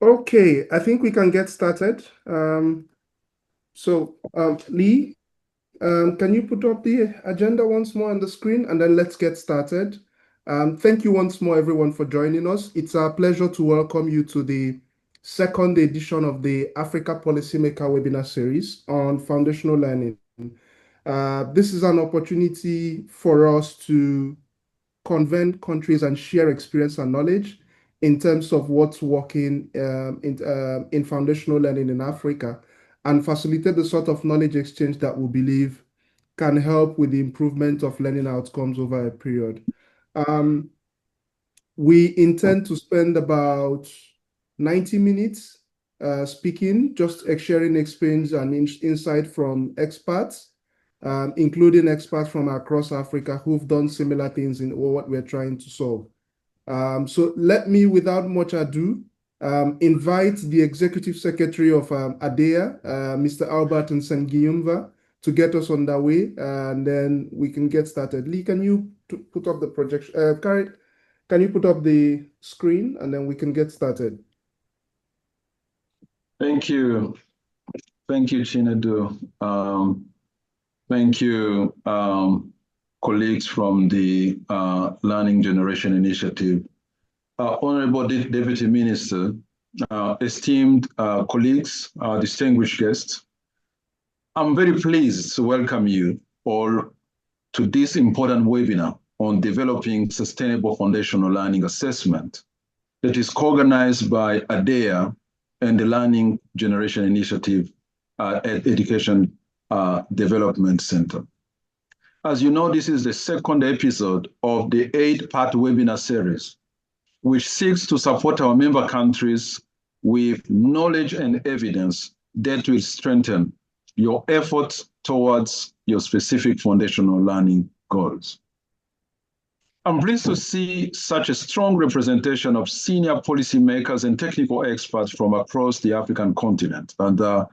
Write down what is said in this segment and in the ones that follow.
Okay, I think we can get started. Lee, can you put up the agenda once more on the screen and then let's get started. Thank you once more, everyone, for joining us. It's our pleasure to welcome you to the second edition of the Africa Policymaker webinar series on foundational learning. This is an opportunity for us to convene countries and share experience and knowledge in terms of what's working in foundational learning in Africa and facilitate the sort of knowledge exchange that we believe can help with the improvement of learning outcomes over a period. We intend to spend about 90 minutes speaking, just sharing experience and insight from experts, including experts from across Africa who've done similar things in what we're trying to solve. So let me, without much ado, invite the Executive Secretary of ADEA, Mr. Albert Nsengiyumva, to get us underway, and then we can get started. Lee, can you put up the projection? Kari, can you put up the screen, and then we can get started? Thank you. Thank you, Chinedu. Thank you, colleagues from the Learning Generation Initiative. Honorable Deputy Minister, esteemed colleagues, distinguished guests, I'm very pleased to welcome you all to this important webinar on developing sustainable foundational learning assessment that is co-organized by ADEA and the Learning Generation Initiative at Education Development Center. As you know, this is the second episode of the 8-part webinar series, which seeks to support our member countries with knowledge and evidence that will strengthen your efforts towards your specific foundational learning goals. I'm pleased to see such a strong representation of senior policymakers and technical experts from across the African continent. And I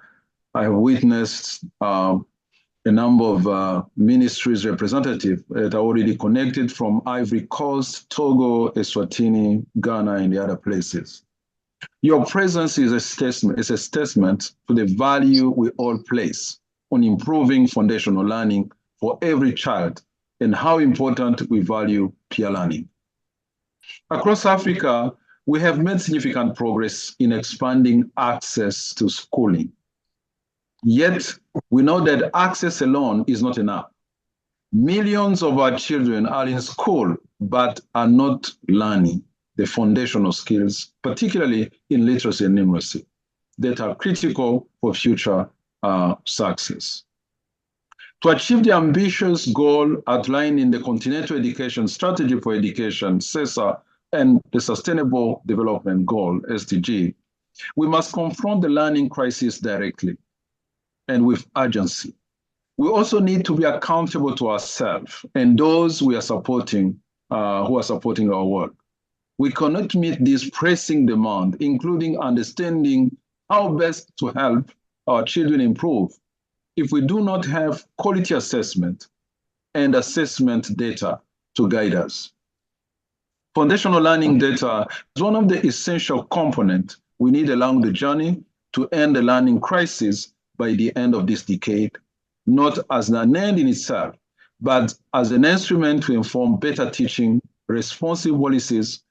have witnessed a number of ministries representatives that are already connected from Ivory Coast, Togo, Eswatini, Ghana, and the other places. Your presence is a testament to the value we all place on improving foundational learning for every child and how important we value peer learning. Across Africa, we have made significant progress in expanding access to schooling. Yet, we know that access alone is not enough. Millions of our children are in school, but are not learning the foundational skills, particularly in literacy and numeracy, that are critical for future success. To achieve the ambitious goal outlined in the Continental Education Strategy for Education, CESA, and the Sustainable Development Goal, SDG, we must confront the learning crisis directly and with urgency. We also need to be accountable to ourselves and those we are supporting, who are supporting our work. We cannot meet this pressing demand, including understanding how best to help our children improve, if we do not have quality assessment and assessment data to guide us. Foundational learning data is one of the essential components we need along the journey to end the learning crisis by the end of this decade, not as an end in itself, but as an instrument to inform better teaching, responsive policies,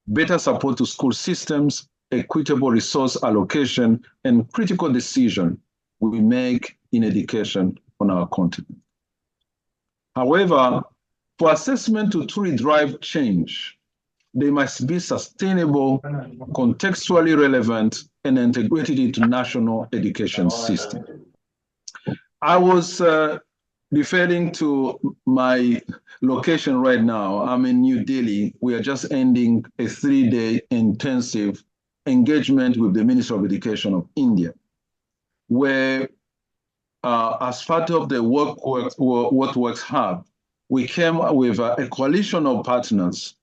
better support to school systems, equitable resource allocation, and critical decision we make in education on our continent. However, for assessment to truly drive change, they must be sustainable, contextually relevant, and integrated into national education system. I was referring to my location right now. I'm in New Delhi. We are just ending a 3-day intensive engagement with the Ministry of Education of India, where as part of the What Works Hub, we came with a coalition of partners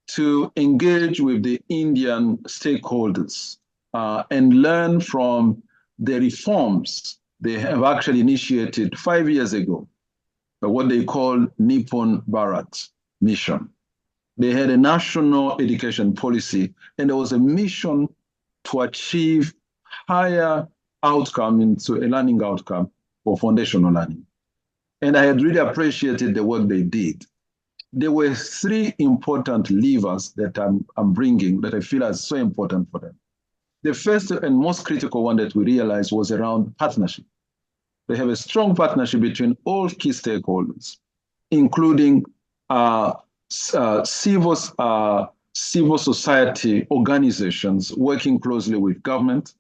to engage with the Indian stakeholders and learn from the reforms they have actually initiated 5 years ago, what they call Nippon Bharat Mission. They had a national education policy, and there was a mission to achieve higher outcome into a learning outcome for foundational learning. And I had really appreciated the work they did. There were three important levers that I'm bringing that I feel are so important for them. The first and most critical one that we realized was around partnership. They have a strong partnership between all key stakeholders, including civil society organizations working closely with government,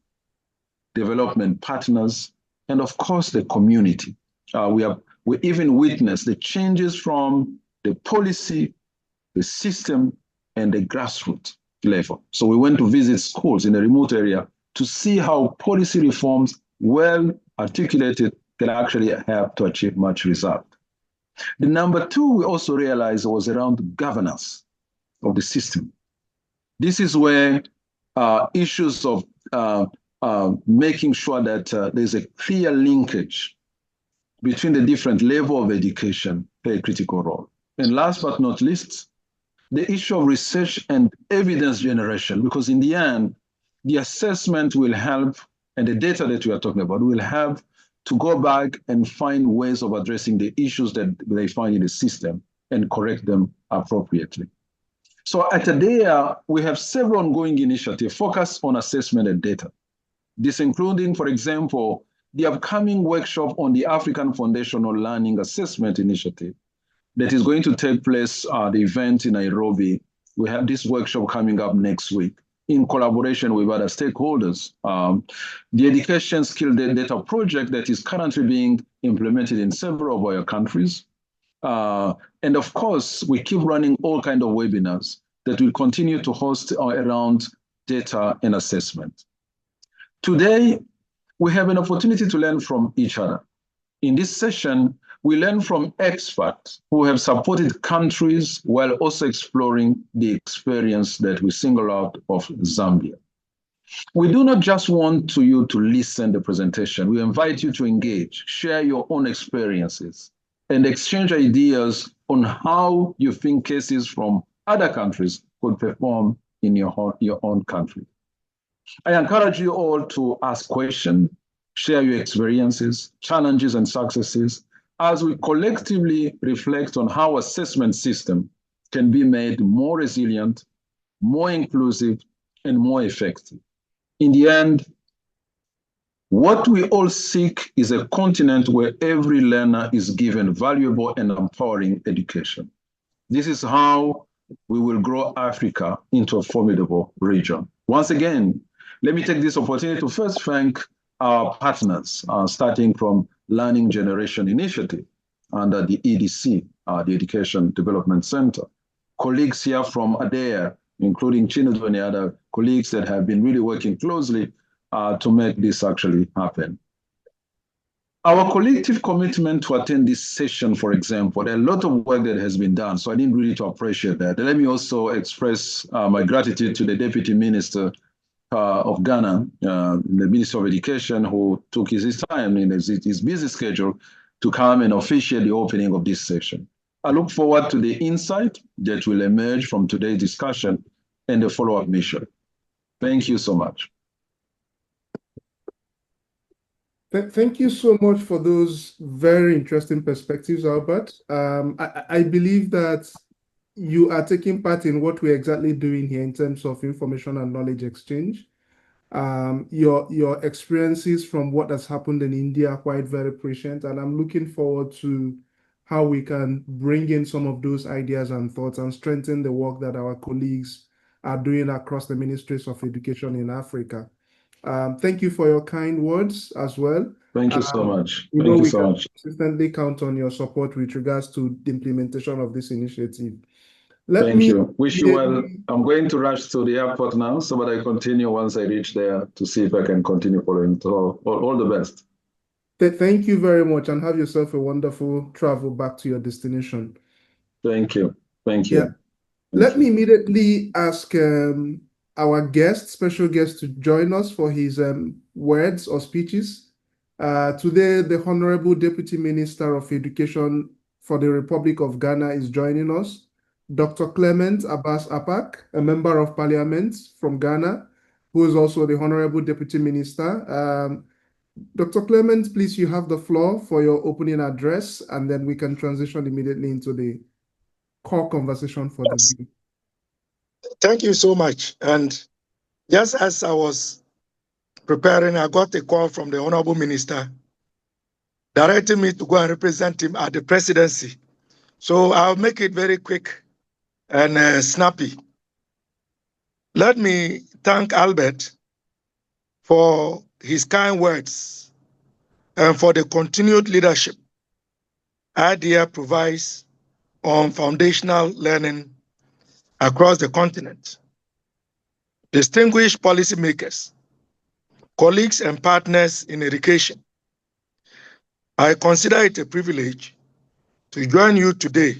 development partners, and of course the community. We even witnessed the changes from the policy, the system, and the grassroots level. So we went to visit schools in a remote area to see how policy reforms, well articulated, can actually help to achieve much result. The number two we also realized was around governance of the system. This is where issues of making sure that there's a clear linkage between the different levels of education play a critical role. And last but not least, the issue of research and evidence generation, because in the end, the assessment will help, and the data that we are talking about will help to go back and find ways of addressing the issues that they find in the system and correct them appropriately. So at ADEA, we have several ongoing initiatives focused on assessment and data. This including, for example, the upcoming workshop on the African Foundational Learning Assessment Initiative that is going to take place at the event in Nairobi. We have this workshop coming up next week in collaboration with other stakeholders. The Education Skill Data Project that is currently being implemented in several of our countries. And of course, we keep running all kinds of webinars that will continue to host around data and assessment. Today, we have an opportunity to learn from each other. In this session, we learn from experts who have supported countries while also exploring the experience that we single out of Zambia. We do not just want you to listen to the presentation. We invite you to engage, share your own experiences, and exchange ideas on how you think cases from other countries could perform in your own country. I encourage you all to ask questions, share your experiences, challenges, and successes as we collectively reflect on how assessment system can be made more resilient, more inclusive, and more effective. In the end, what we all seek is a continent where every learner is given valuable and empowering education. This is how we will grow Africa into a formidable region. Once again, let me take this opportunity to first thank our partners, starting from Learning Generation Initiative under the EDC, the Education Development Center. Colleagues here from ADEA, including Chinedu and the other colleagues that have been really working closely to make this actually happen. Our collective commitment to attend this session, for example, there are a lot of work that has been done, so I didn't really appreciate that. Let me also express my gratitude to the Deputy Minister of Ghana, the Minister of Education, who took his time in his busy schedule to come and officiate the opening of this session. I look forward to the insight that will emerge from today's discussion and the follow-up mission. Thank you so much. Thank you so much for those very interesting perspectives, Albert. I believe that you are taking part in what we're exactly doing here in terms of information and knowledge exchange. Your experiences from what has happened in India are quite very prescient, and I'm looking forward to how we can bring in some of those ideas and thoughts and strengthen the work that our colleagues are doing across the ministries of education in Africa. Thank you for your kind words as well. Thank you so much. We can consistently count on your support with regards to the implementation of this initiative. Thank you. Wish you well. I'm going to rush to the airport now, so that I continue once I reach there to see if I can continue following. So all the best. Thank you very much, and have yourself a wonderful travel back to your destination. Thank you. Thank you. Yeah. Let me immediately ask our special guest, to join us for his words or speeches. Today, the Honorable Deputy Minister of Education for the Republic of Ghana is joining us. Dr. Clement Abas Apaak, a Member of Parliament from Ghana, who is also the Honorable Deputy Minister. Dr. Clement, please, you have the floor for your opening address, and then we can transition immediately into the core conversation for the day. Thank you so much. And just as I was preparing, I got a call from the Honorable Minister directing me to go and represent him at the presidency. So I'll make it very quick and snappy. Let me thank Albert for his kind words and for the continued leadership ADEA provides on foundational learning across the continent. Distinguished policymakers, colleagues and partners in education, I consider it a privilege to join you today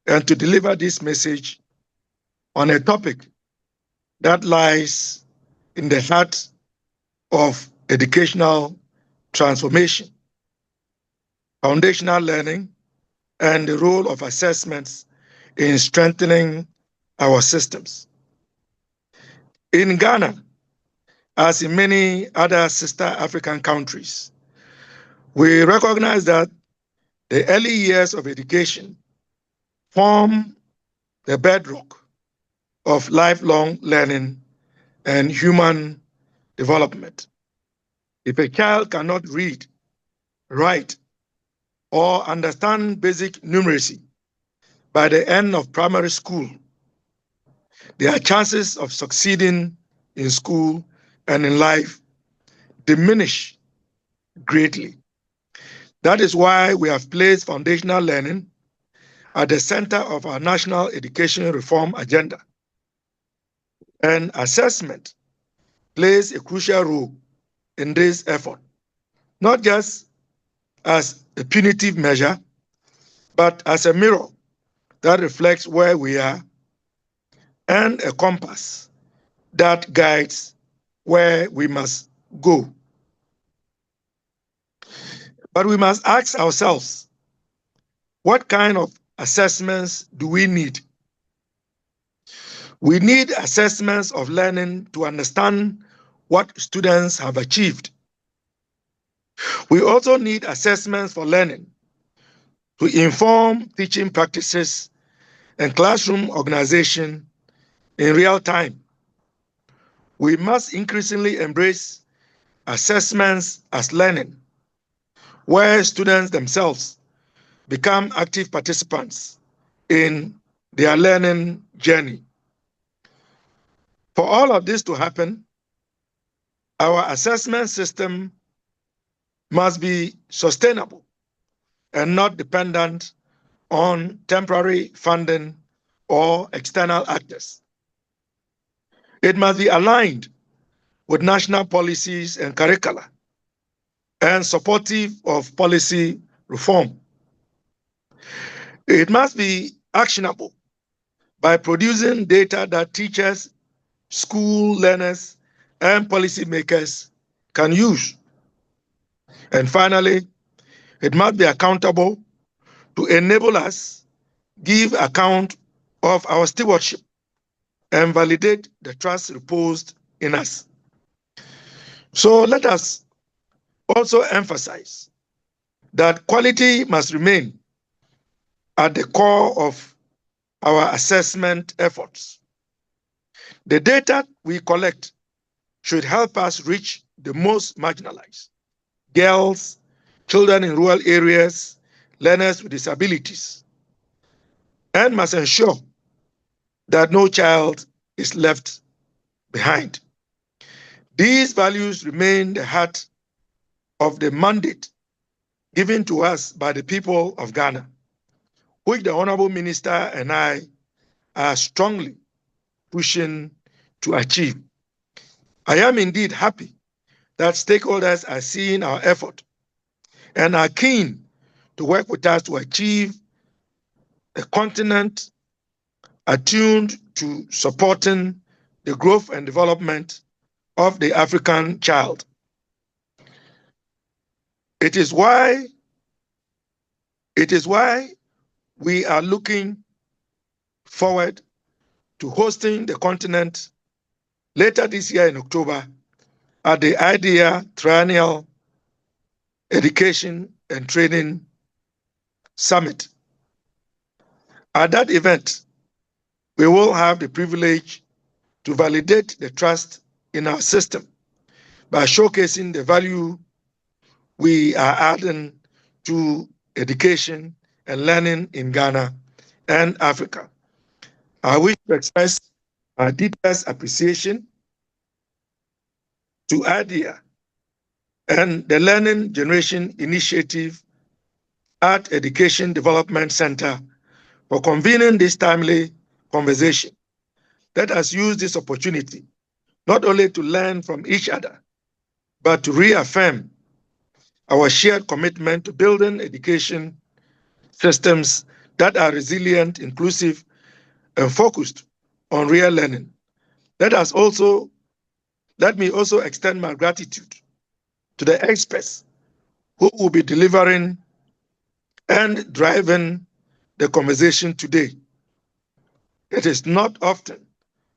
and to deliver this message on a topic that lies in the heart of educational transformation, foundational learning, and the role of assessments in strengthening our systems. In Ghana, as in many other sister African countries, we recognize that the early years of education form the bedrock of lifelong learning and human development. If a child cannot read, write, or understand basic numeracy by the end of primary school, their chances of succeeding in school and in life diminish greatly. That is why we have placed foundational learning at the center of our national education reform agenda. And assessment plays a crucial role in this effort, not just as a punitive measure, but as a mirror that reflects where we are and a compass that guides where we must go. But we must ask ourselves, what kind of assessments do we need? We need assessments of learning to understand what students have achieved. We also need assessments for learning to inform teaching practices and classroom organization in real time. We must increasingly embrace assessments as learning, where students themselves become active participants in their learning journey. For all of this to happen, our assessment system must be sustainable and not dependent on temporary funding or external actors. It must be aligned with national policies and curricula and supportive of policy reform. It must be actionable by producing data that teachers, school learners, and policymakers can use. And finally, it must be accountable to enable us give account of our stewardship and validate the trust reposed in us. So let us also emphasize that quality must remain at the core of our assessment efforts. The data we collect should help us reach the most marginalized: girls, children in rural areas, learners with disabilities, and must ensure that no child is left behind. These values remain the heart of the mandate given to us by the people of Ghana, which the Honorable Minister and I are strongly pushing to achieve. I am indeed happy that stakeholders are seeing our effort and are keen to work with us to achieve a continent attuned to supporting the growth and development of the African child. It is why we are looking forward to hosting the continent later this year in October at the ADEA Triennial Education and Training Summit. At that event, we will have the privilege to validate the trust in our system by showcasing the value we are adding to education and learning in Ghana and Africa. I wish to express our deepest appreciation to ADEA and the Learning Generation Initiative at Education Development Center for convening this timely conversation. Let us use this opportunity not only to learn from each other, but to reaffirm our shared commitment to building education systems that are resilient, inclusive, and focused on real learning. Let me also extend my gratitude to the experts who will be delivering and driving the conversation today. It is not often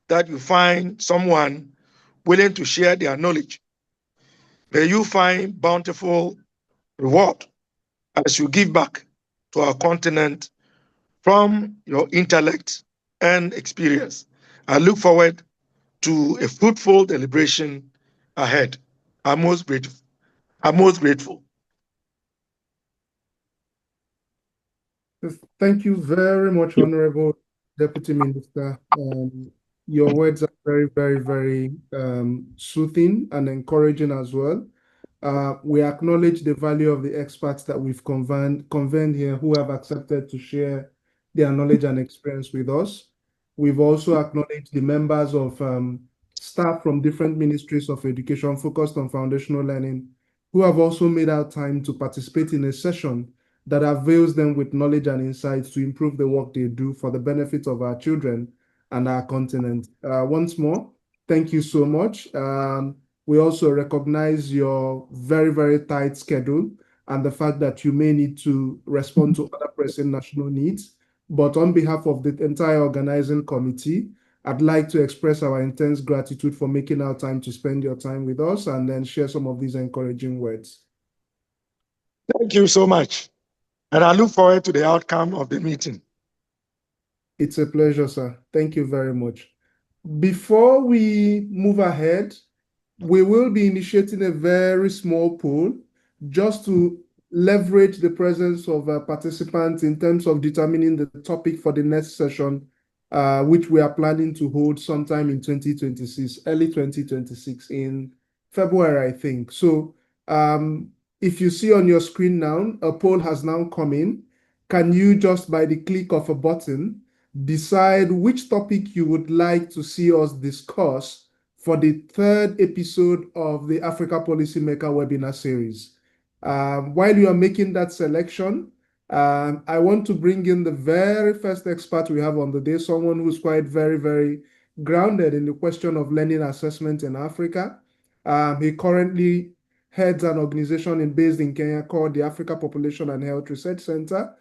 that you find someone willing to share their knowledge. May you find bountiful reward as you give back to our continent from your intellect and experience. I look forward to a fruitful deliberation ahead. I'm most grateful. Thank you very much, Honorable Deputy Minister. Your words are very, very, very soothing and encouraging as well. We acknowledge the value of the experts that we've convened here who have accepted to share their knowledge and experience with us. We've also acknowledged the members of staff from different ministries of education focused on foundational learning who have also made out time to participate in a session that avails them with knowledge and insights to improve the work they do for the benefit of our children and our continent. Once more, thank you so much. We also recognize your very, very tight schedule and the fact that you may need to respond to other pressing national needs. But on behalf of the entire organizing committee, I'd like to express our intense gratitude for making our time to spend your time with us and then share some of these encouraging words. Thank you so much. And I look forward to the outcome of the meeting. It's a pleasure, sir. Thank you very much. Before we move ahead, we will be initiating a very small poll just to leverage the presence of participants in terms of determining the topic for the next session, which we are planning to hold sometime in 2026, early 2026, in February, I think. So if you see on your screen now, a poll has now come in. Can you just by the click of a button decide which topic you would like to see us discuss for the third episode of the Africa Policymaker webinar series? While you are making that selection, I want to bring in the very first expert we have on the day, someone who's quite very, very grounded in the question of learning assessment in Africa. He currently heads an organization based in Kenya called the Africa Population and Health Research Center.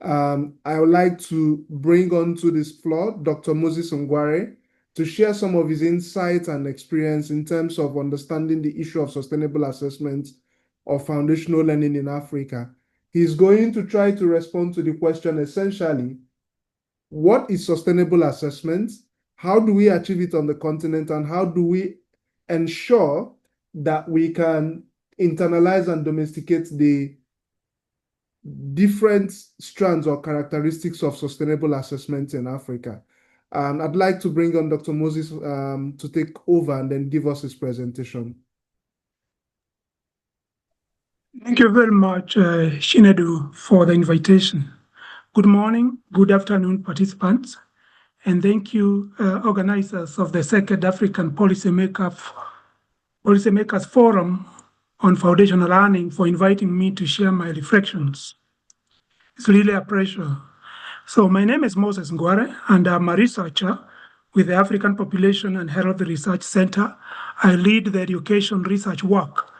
I would like to bring onto this floor Dr. Moses Ngware to share some of his insights and experience in terms of understanding the issue of sustainable assessment of foundational learning in Africa. He's going to try to respond to the question essentially, what is sustainable assessment? How do we achieve it on the continent? And how do we ensure that we can internalize and domesticate the different strands or characteristics of sustainable assessment in Africa? I'd like to bring on Dr. Moses to take over and then give us his presentation. Thank you very much, Shinedu, for the invitation. Good morning, good afternoon, participants, and thank you, organizers of the Second African Policymakers Forum on Foundational Learning, for inviting me to share my reflections. It's really a pleasure. So my name is Moses Ngware, and I'm a researcher with the African Population and Health Research Center. I lead the education research work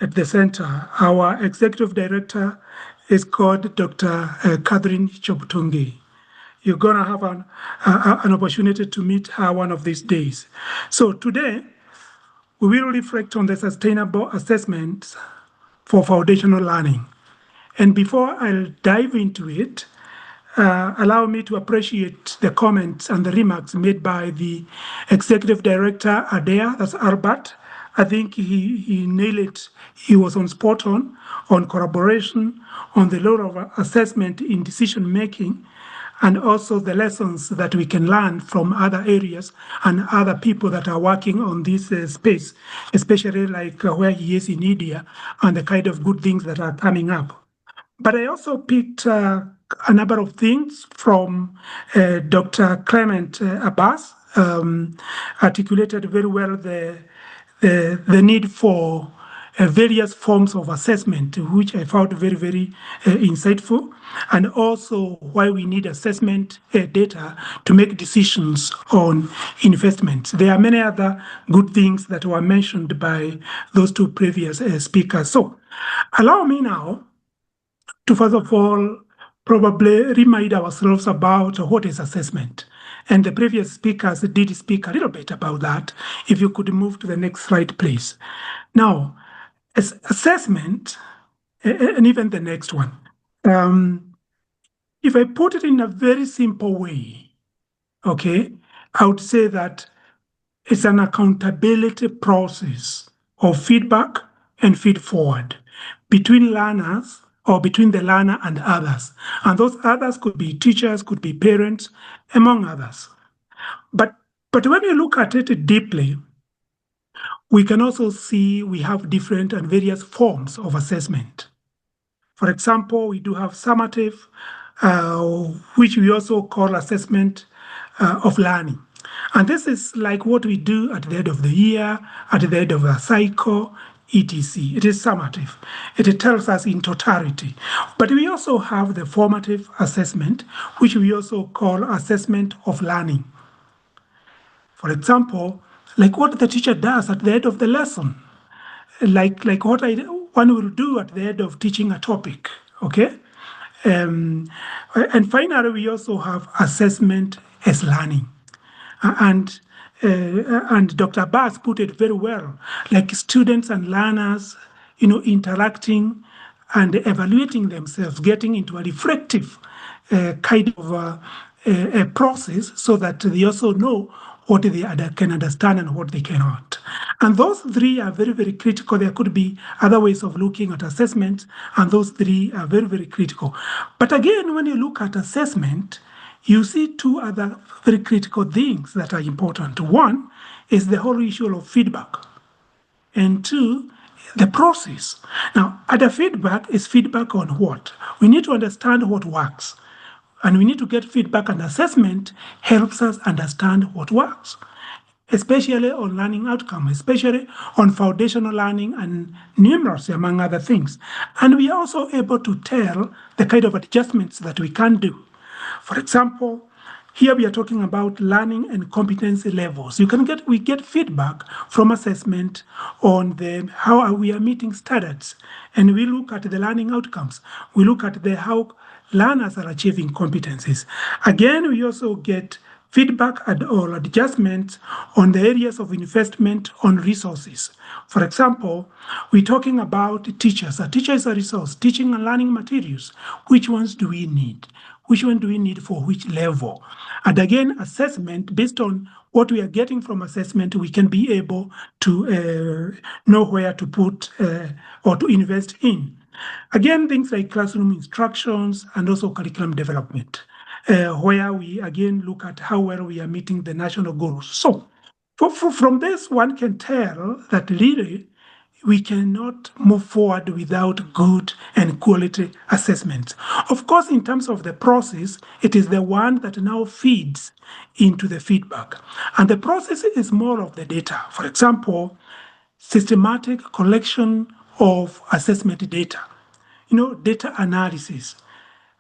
at the center. Our executive director is called Dr. Catherine Choptungi. you're going to have an opportunity to meet her one of these days. So today, we will reflect on the sustainable assessments for foundational learning. And before I'll dive into it, allow me to appreciate the comments and the remarks made by the Executive Director, ADEA, that's Albert. I think he nailed it. He was on spot on collaboration, on the role of assessment in decision making, and also the lessons that we can learn from other areas and other people that are working on this space, especially like where he is in India and the kind of good things that are coming up. But I also picked a number of things from Dr. Clement Abas, articulated very well the need for various forms of assessment, which I found very, very insightful, and also why we need assessment data to make decisions on investments. There are many other good things that were mentioned by those two previous speakers. So allow me now to first of all probably remind ourselves about what is assessment. And the previous speakers did speak a little bit about that. If you could move to the next slide, please. Now, assessment, and even the next one, if I put it in a very simple way, okay, I would say that it's an accountability process of feedback and feed forward between learners or between the learner and others. And those others could be teachers, could be parents, among others. But when you look at it deeply, we can also see we have different and various forms of assessment. For example, we do have summative, which we also call assessment of learning. And this is like what we do at the end of the year, at the end of a cycle, etc. It is summative. It tells us in totality. But we also have the formative assessment, which we also call assessment of learning. For example, like what the teacher does at the end of the lesson, like what one will do at the end of teaching a topic, okay? And finally, we also have assessment as learning. And Dr. Abbas put it very well, like students and learners, interacting and evaluating themselves, getting into a reflective kind of a process so that they also know what they can understand and what they cannot. And those three are very, very critical. There could be other ways of looking at assessment, and those three are very, very critical. But again, when you look at assessment, you see two other very critical things that are important. One is the whole issue of feedback. And two, the process. Now, other feedback is feedback on what? We need to understand what works. And we need to get feedback, and assessment helps us understand what works, especially on learning outcome, especially on foundational learning and numeracy, among other things. And we are also able to tell the kind of adjustments that we can do. For example, here we are talking about learning and competency levels. We get feedback from assessment on how we are meeting standards, and we look at the learning outcomes. We look at how learners are achieving competencies. Again, we also get feedback or adjustments on the areas of investment on resources. For example, we're talking about teachers. A teacher is a resource, teaching and learning materials. Which ones do we need? Which one do we need for which level? And again, assessment, based on what we are getting from assessment, we can be able to know where to put or to invest in. Again, things like classroom instructions and also curriculum development, where we again look at how well we are meeting the national goals. So from this, one can tell that really we cannot move forward without good and quality assessments. Of course, in terms of the process, it is the one that now feeds into the feedback. And the process is more of the data. For example, systematic collection of assessment data, data analysis.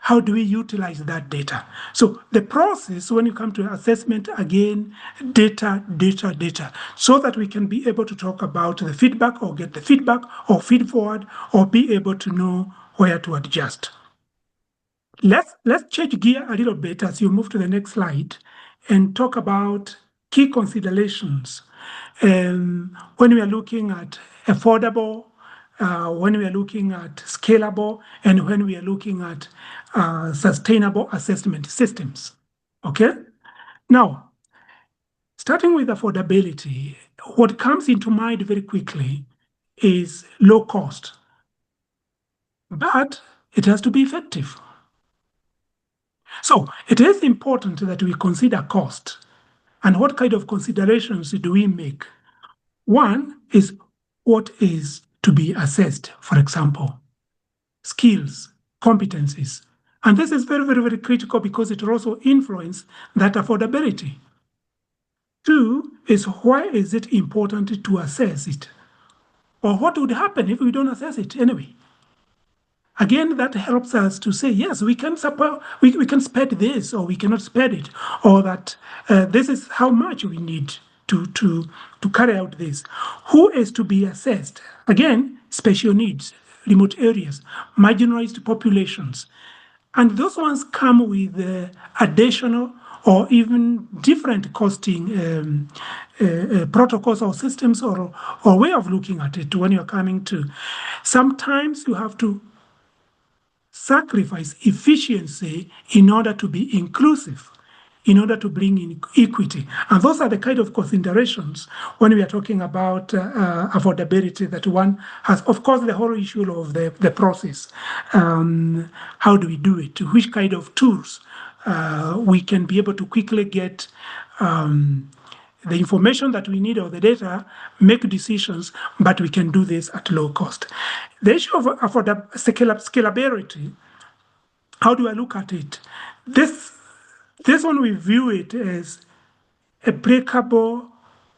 How do we utilize that data? So the process, when you come to assessment, again, data, so that we can be able to talk about the feedback or get the feedback or feed forward or be able to know where to adjust. let's change gear a little bit as you move to the next slide and talk about key considerations when we are looking at affordable, when we are looking at scalable, and when we are looking at sustainable assessment systems. Okay? Now, starting with affordability, what comes into mind very quickly is low cost, but it has to be effective. So it is important that we consider cost. And what kind of considerations do we make? One is what is to be assessed, for example, skills, competencies. And this is very, very, very critical because it will also influence that affordability. Two is why is it important to assess it? Or what would happen if we don't assess it anyway? Again, that helps us to say, yes, we can support, we can spend this, or we cannot spend it, or that this is how much we need to carry out this. Who is to be assessed? Again, special needs, remote areas, marginalized populations. And those ones come with additional or even different costing protocols or systems or way of looking at it when you're coming to. Sometimes you have to sacrifice efficiency in order to be inclusive, in order to bring in equity. And those are the kind of considerations when we are talking about affordability that one has. Of course, the whole issue of the process. How do we do it? Which kind of tools we can be able to quickly get the information that we need or the data, make decisions, but we can do this at low cost. The issue of scalability, how do I look at it? This one we view it as applicable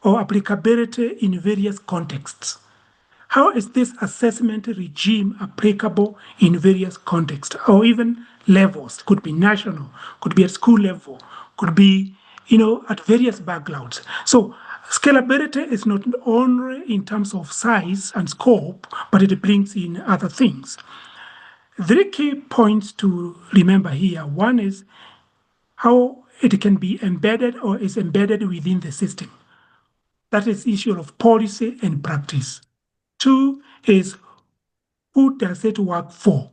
or applicability in various contexts. How is this assessment regime applicable in various contexts or even levels? Could be national, could be at school level, could be at various backgrounds. So scalability is not only in terms of size and scope, but it brings in other things. 3 key points to remember here. One is how it can be embedded or is embedded within the system. That is the issue of policy and practice. 2 is who does it work for?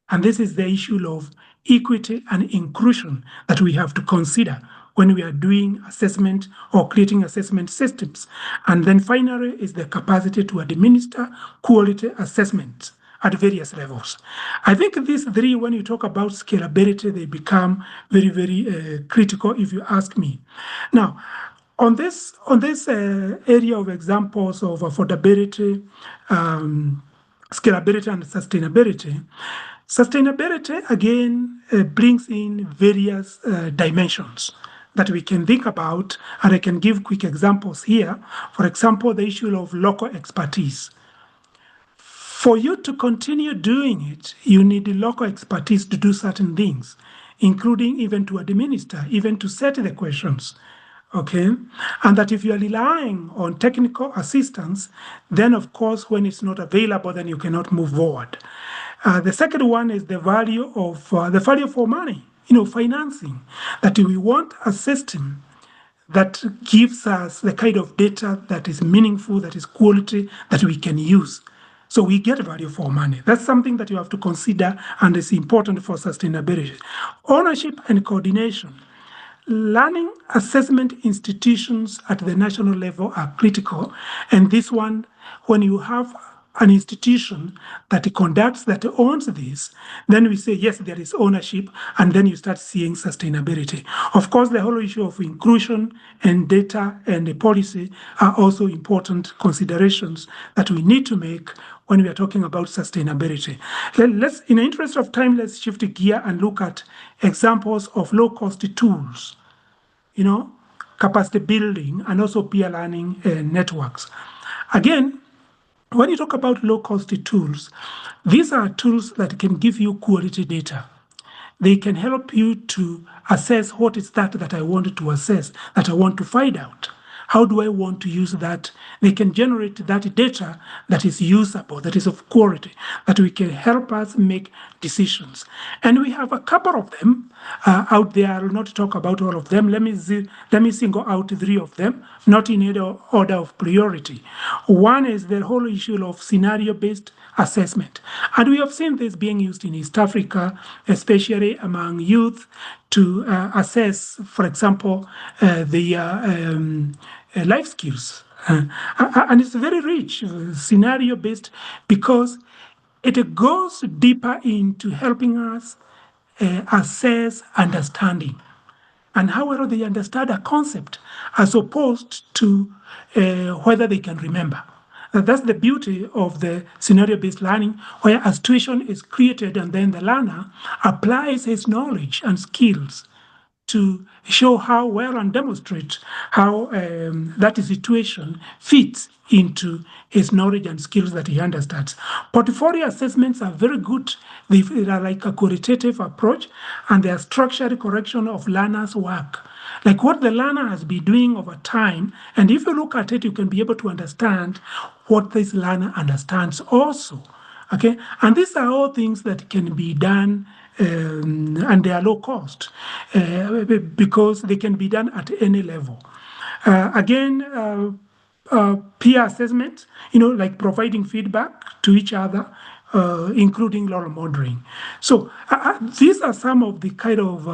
And this is the issue of equity and inclusion that we have to consider when we are doing assessment or creating assessment systems. And then finally is the capacity to administer quality assessments at various levels. I think these 3, when you talk about scalability, they become very, very critical if you ask me. Now, on this area of examples of affordability, scalability and sustainability, again brings in various dimensions that we can think about, and I can give quick examples here. For example, the issue of local expertise. For you to continue doing it, you need the local expertise to do certain things, including even to administer, even to set the questions. Okay, and that if you are relying on technical assistance, then of course, when it's not available, then you cannot move forward. The second one is the value for money, financing, that we want a system that gives us the kind of data that is meaningful, that is quality, that we can use. So we get value for money. That's something that you have to consider and is important for sustainability. Ownership and coordination. Learning assessment institutions at the national level are critical. And this one, when you have an institution that conducts, that owns this, then we say, yes, there is ownership, and then you start seeing sustainability. Of course, the whole issue of inclusion and data and the policy are also important considerations that we need to make when we are talking about sustainability. Let's, in the interest of time, let's shift gear and look at examples of low-cost tools, capacity building, and also peer learning networks. Again, when you talk about low-cost tools, these are tools that can give you quality data. They can help you to assess what is that I wanted to assess, that I want to find out. how do I want to use that? They can generate that data that is usable, that is of quality, that we can help us make decisions. And we have a couple of them out there. I will not talk about all of them. Let me single out 3 of them, not in any order of priority. One is the whole issue of scenario-based assessment. And we have seen this being used in East Africa, especially among youth, to assess, for example, the life skills. And it's very rich, scenario-based, because it goes deeper into helping us assess understanding and how well they understand a concept as opposed to whether they can remember. That's the beauty of the scenario-based learning, where a situation is created and then the learner applies his knowledge and skills to show how well and demonstrate how that situation fits into his knowledge and skills that he understands. Portfolio assessments are very good. They are like a qualitative approach, and they are structured correction of learners' work, like what the learner has been doing over time. And if you look at it, you can be able to understand what this learner understands also. Okay, and these are all things that can be done, and they are low cost because they can be done at any level. Peer assessment, like providing feedback to each other, including role modeling. So these are some of the kind of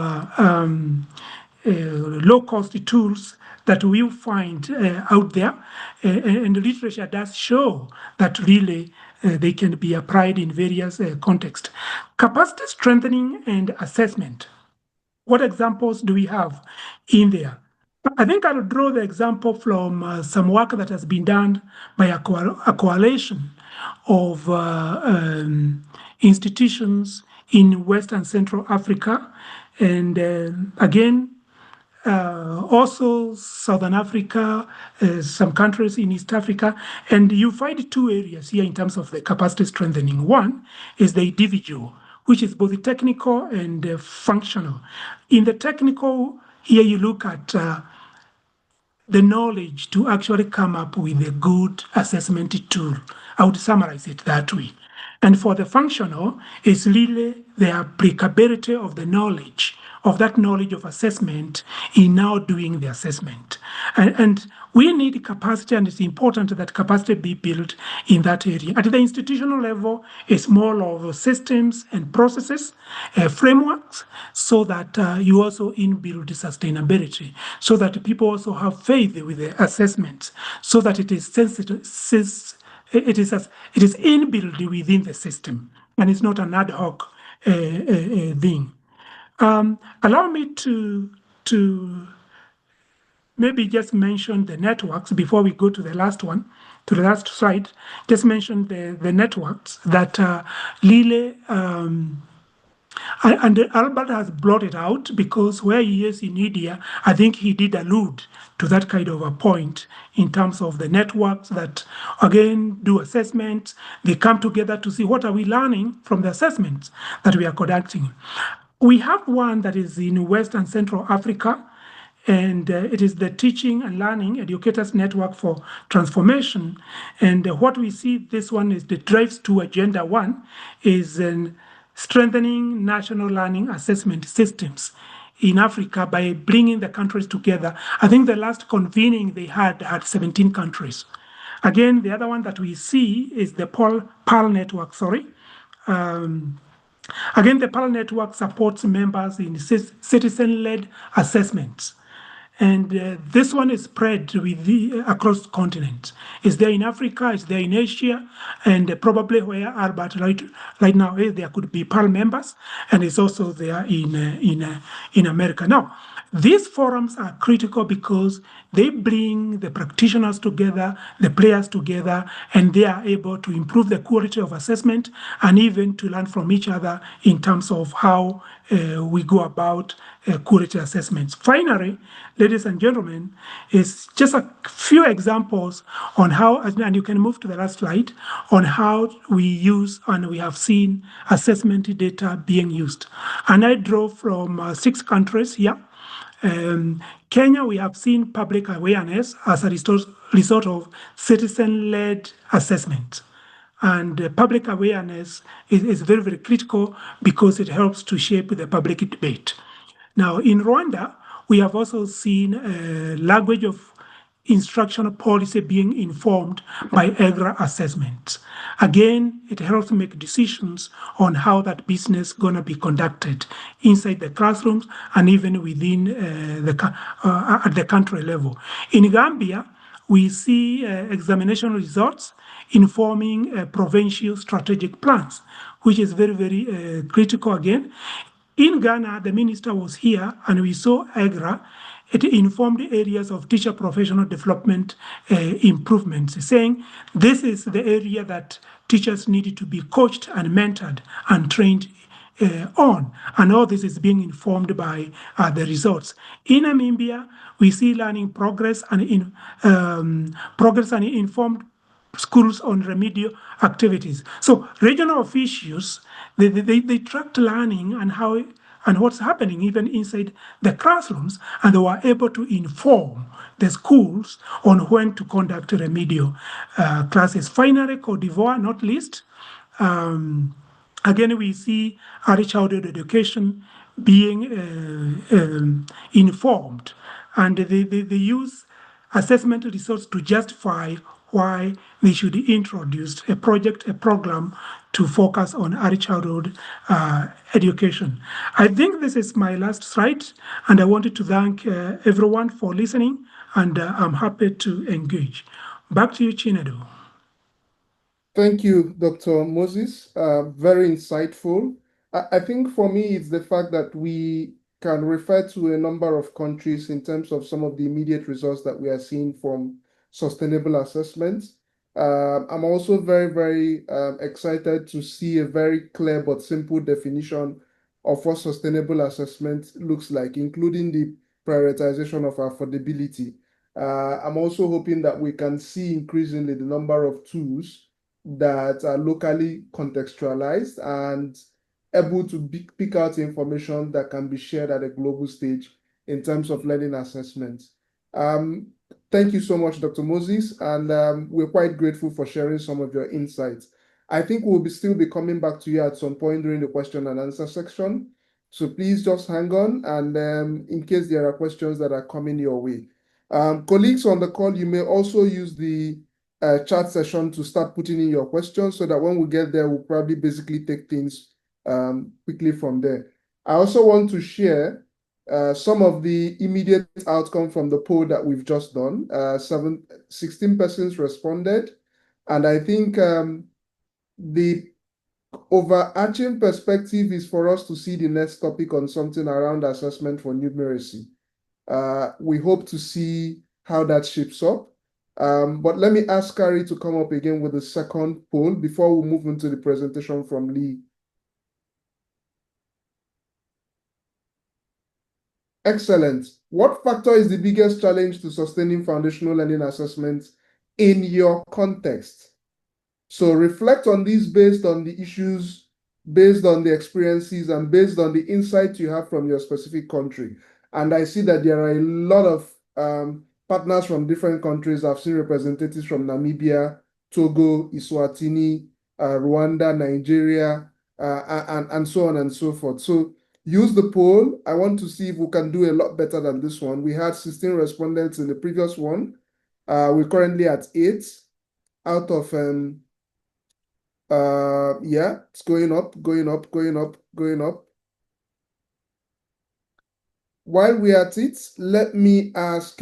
low-cost tools that we find out there, and the literature does show that really they can be applied in various contexts. Capacity strengthening and assessment. What examples do we have in there? I think I'll draw the example from some work that has been done by a coalition of institutions in West and Central Africa, and again, also Southern Africa, some countries in East Africa. And you find 2 areas here in terms of the capacity strengthening. One is the individual, which is both technical and functional. In the technical, here you look at the knowledge to actually come up with a good assessment tool. I would summarize it that way. And for the functional, it's really the applicability of the knowledge, of that knowledge of assessment in now doing the assessment. And we need capacity, and it's important that capacity be built in that area. At the institutional level, it's more of systems and processes, frameworks, so that you also inbuild sustainability, so that people also have faith with the assessments, so that it is sensitive. It is inbuilt within the system, and it's not an ad hoc thing. Allow me to maybe just mention the networks before we go to the last one, to the last slide. Just mention the networks that Lile and Albert has brought it out, because where he is in India, I think he did allude to that kind of a point in terms of the networks that, again, do assessments. They come together to see what are we learning from the assessments that we are conducting. We have one that is in West and Central Africa, and it is the Teaching and Learning Educators Network for Transformation. And what we see, this one is the drives to Agenda 1, is in strengthening national learning assessment systems in Africa by bringing the countries together. I think the last convening they had 17 countries. Again, the other one that we see is the PAL network, Again, the PAL network supports members in citizen-led assessments. And this one is spread across continents. It's there in Africa, it's there in Asia, and probably where Albert right now is, there could be PAL members, and it's also there in America. Now, these forums are critical because they bring the practitioners together, the players together, and they are able to improve the quality of assessment and even to learn from each other in terms of how we go about quality assessments. Finally, ladies and gentlemen, is just a few examples on how, and you can move to the last slide, on how we use and we have seen assessment data being used. And I draw from 6 countries here. Kenya, we have seen public awareness as a result of citizen-led assessment. And public awareness is very, very critical because it helps to shape the public debate. Now, in Rwanda, we have also seen language of instructional policy being informed by EGRA assessments. Again, it helps make decisions on how that business is going to be conducted inside the classrooms and even within at the country level. In Gambia, we see examination results informing provincial strategic plans, which is very, very critical again. In Ghana, the minister was here and we saw EGRA. It informed areas of teacher professional development improvements, saying this is the area that teachers needed to be coached and mentored and trained on. And all this is being informed by the results. In Namibia, we see learning progress and informed schools on remedial activities. So regional officials, they tracked learning and how and what's happening even inside the classrooms, and they were able to inform the schools on when to conduct remedial classes. Finally, Cote d'Ivoire, not least, again, we see early childhood education being informed, and they use assessment results to justify why they should introduce a program to focus on early childhood education. I think this is my last slide, and I wanted to thank everyone for listening, and I'm happy to engage. Back to you, Chinedu. Thank you, Dr. Moses. Very insightful. I think for me, it's the fact that we can refer to a number of countries in terms of some of the immediate results that we are seeing from sustainable assessments. I'm also very, very excited to see a very clear but simple definition of what sustainable assessment looks like, including the prioritization of affordability. I'm also hoping that we can see increasingly the number of tools that are locally contextualized and able to pick out information that can be shared at a global stage in terms of learning assessments. Thank you so much, Dr. Moses, and we're quite grateful for sharing some of your insights. I think we'll still be coming back to you at some point during the question and answer section. So please just hang on, and in case there are questions that are coming your way. Colleagues on the call, you may also use the chat session to start putting in your questions so that when we get there, we'll probably basically take things quickly from there. I also want to share some of the immediate outcome from the poll that we've just done. 16 persons responded, and I think the overarching perspective is for us to see the next topic on something around assessment for numeracy. We hope to see how that shapes up. But let me ask Carrie to come up again with the second poll before we move into the presentation from Lee. Excellent. What factor is the biggest challenge to sustaining foundational learning assessments in your context? So reflect on these based on the issues, based on the experiences, and based on the insight you have from your specific country. And I see that there are a lot of partners from different countries. I've seen representatives from Namibia, Togo, Eswatini, Rwanda, Nigeria, and so on and so forth. So use the poll. I want to see if we can do a lot better than this one. We had 16 respondents in the previous one. We're currently at 8 out of, yeah, it's going up, going up, going up, going up. While we're at it, let me ask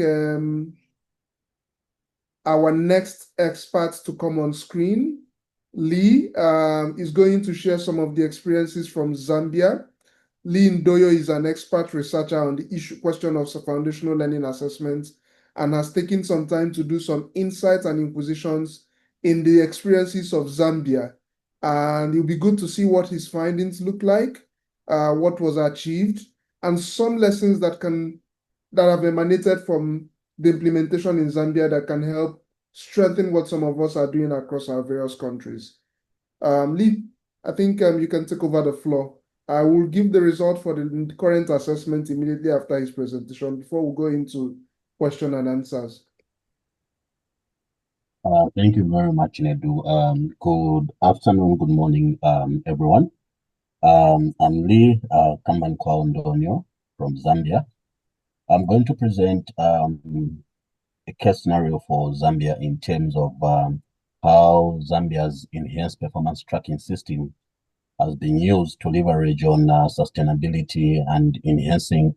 our next expert to come on screen. Lee is going to share some of the experiences from Zambia. Lee Ndoyo is an expert researcher on the question of foundational learning assessments and has taken some time to do some insights and inquisitions in the experiences of Zambia. And it'll be good to see what his findings look like, what was achieved, and some lessons that have emanated from the implementation in Zambia that can help strengthen what some of us are doing across our various countries. Lee, I think you can take over the floor. I will give the result for the current assessment immediately after his presentation before we go into question and answers. Thank you very much, Nedu. Good afternoon, good morning, everyone. I'm Lee Kambankwa from Zambia. I'm going to present a case scenario for Zambia in terms of how Zambia's enhanced performance tracking system has been used to leverage on sustainability and enhancing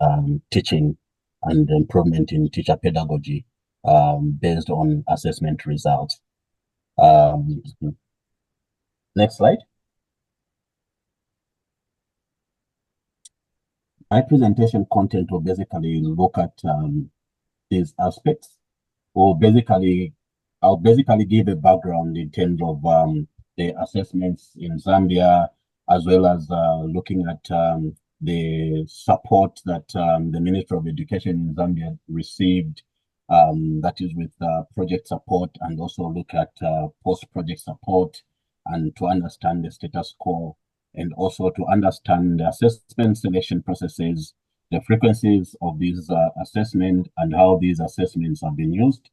teaching and improvement in teacher pedagogy based on assessment results. Next slide. My presentation content will basically look at these aspects, or I'll basically give a background in terms of the assessments in Zambia, as well as looking at the support that the Ministry of Education in Zambia received, that is with project support, and also look at post-project support, and to understand the status quo, and also to understand the assessment selection processes, the frequencies of these assessments, and how these assessments have been used,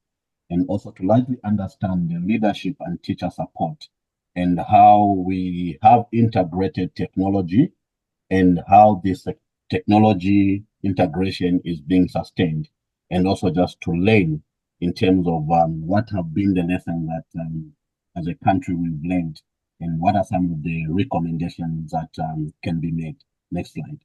and also to largely understand the leadership and teacher support, and how we have integrated technology, and how this technology integration is being sustained, and also just to learn in terms of what have been the lessons that as a country we've learned, and what are some of the recommendations that can be made. Next slide.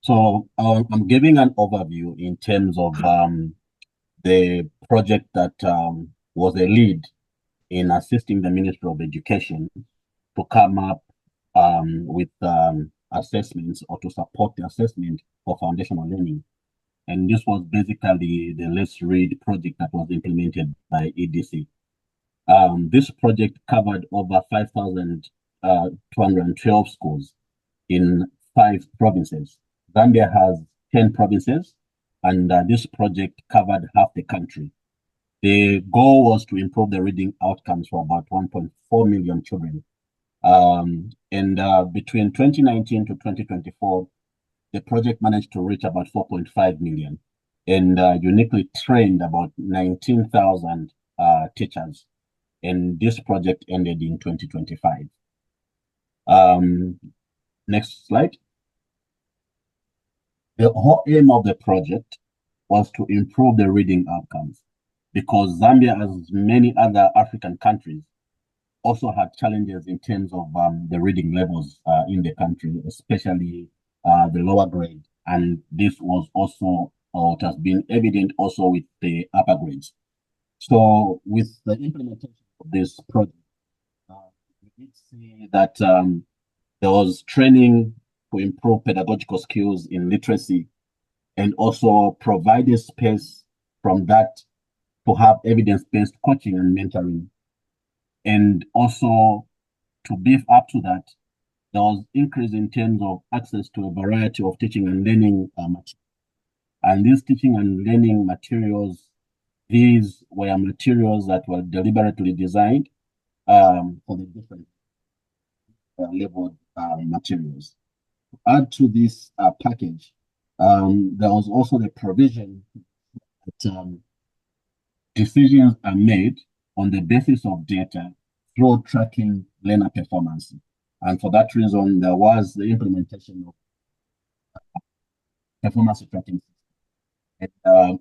So I'm giving an overview in terms of the project that was a lead in assisting the Ministry of Education to come up with assessments, or to support the assessment for foundational learning. And this was basically the Let's Read project that was implemented by EDC. This project covered over 5,212 schools in 5 provinces. Zambia has 10 provinces, and this project covered half the country. The goal was to improve the reading outcomes for about 1.4 million children. Between 2019 to 2024, the project managed to reach about 4.5 million, and uniquely trained about 19,000 teachers. And this project ended in 2025. Next slide. The whole aim of the project was to improve the reading outcomes, because Zambia, as many other African countries, also had challenges in terms of the reading levels in the country, especially the lower grade. And this was also, or it has been evident also with the upper grades. So with the implementation of this project, we did see that there was training to improve pedagogical skills in literacy, and also provided space from that to have evidence-based coaching and mentoring. And also to beef up to that, there was increase in terms of access to a variety of teaching and learning materials. And these teaching and learning materials, these were materials that were deliberately designed for the different level materials. To add to this package, there was also the provision that decisions are made on the basis of data through tracking learner performance. And for that reason, there was the implementation of performance tracking. And,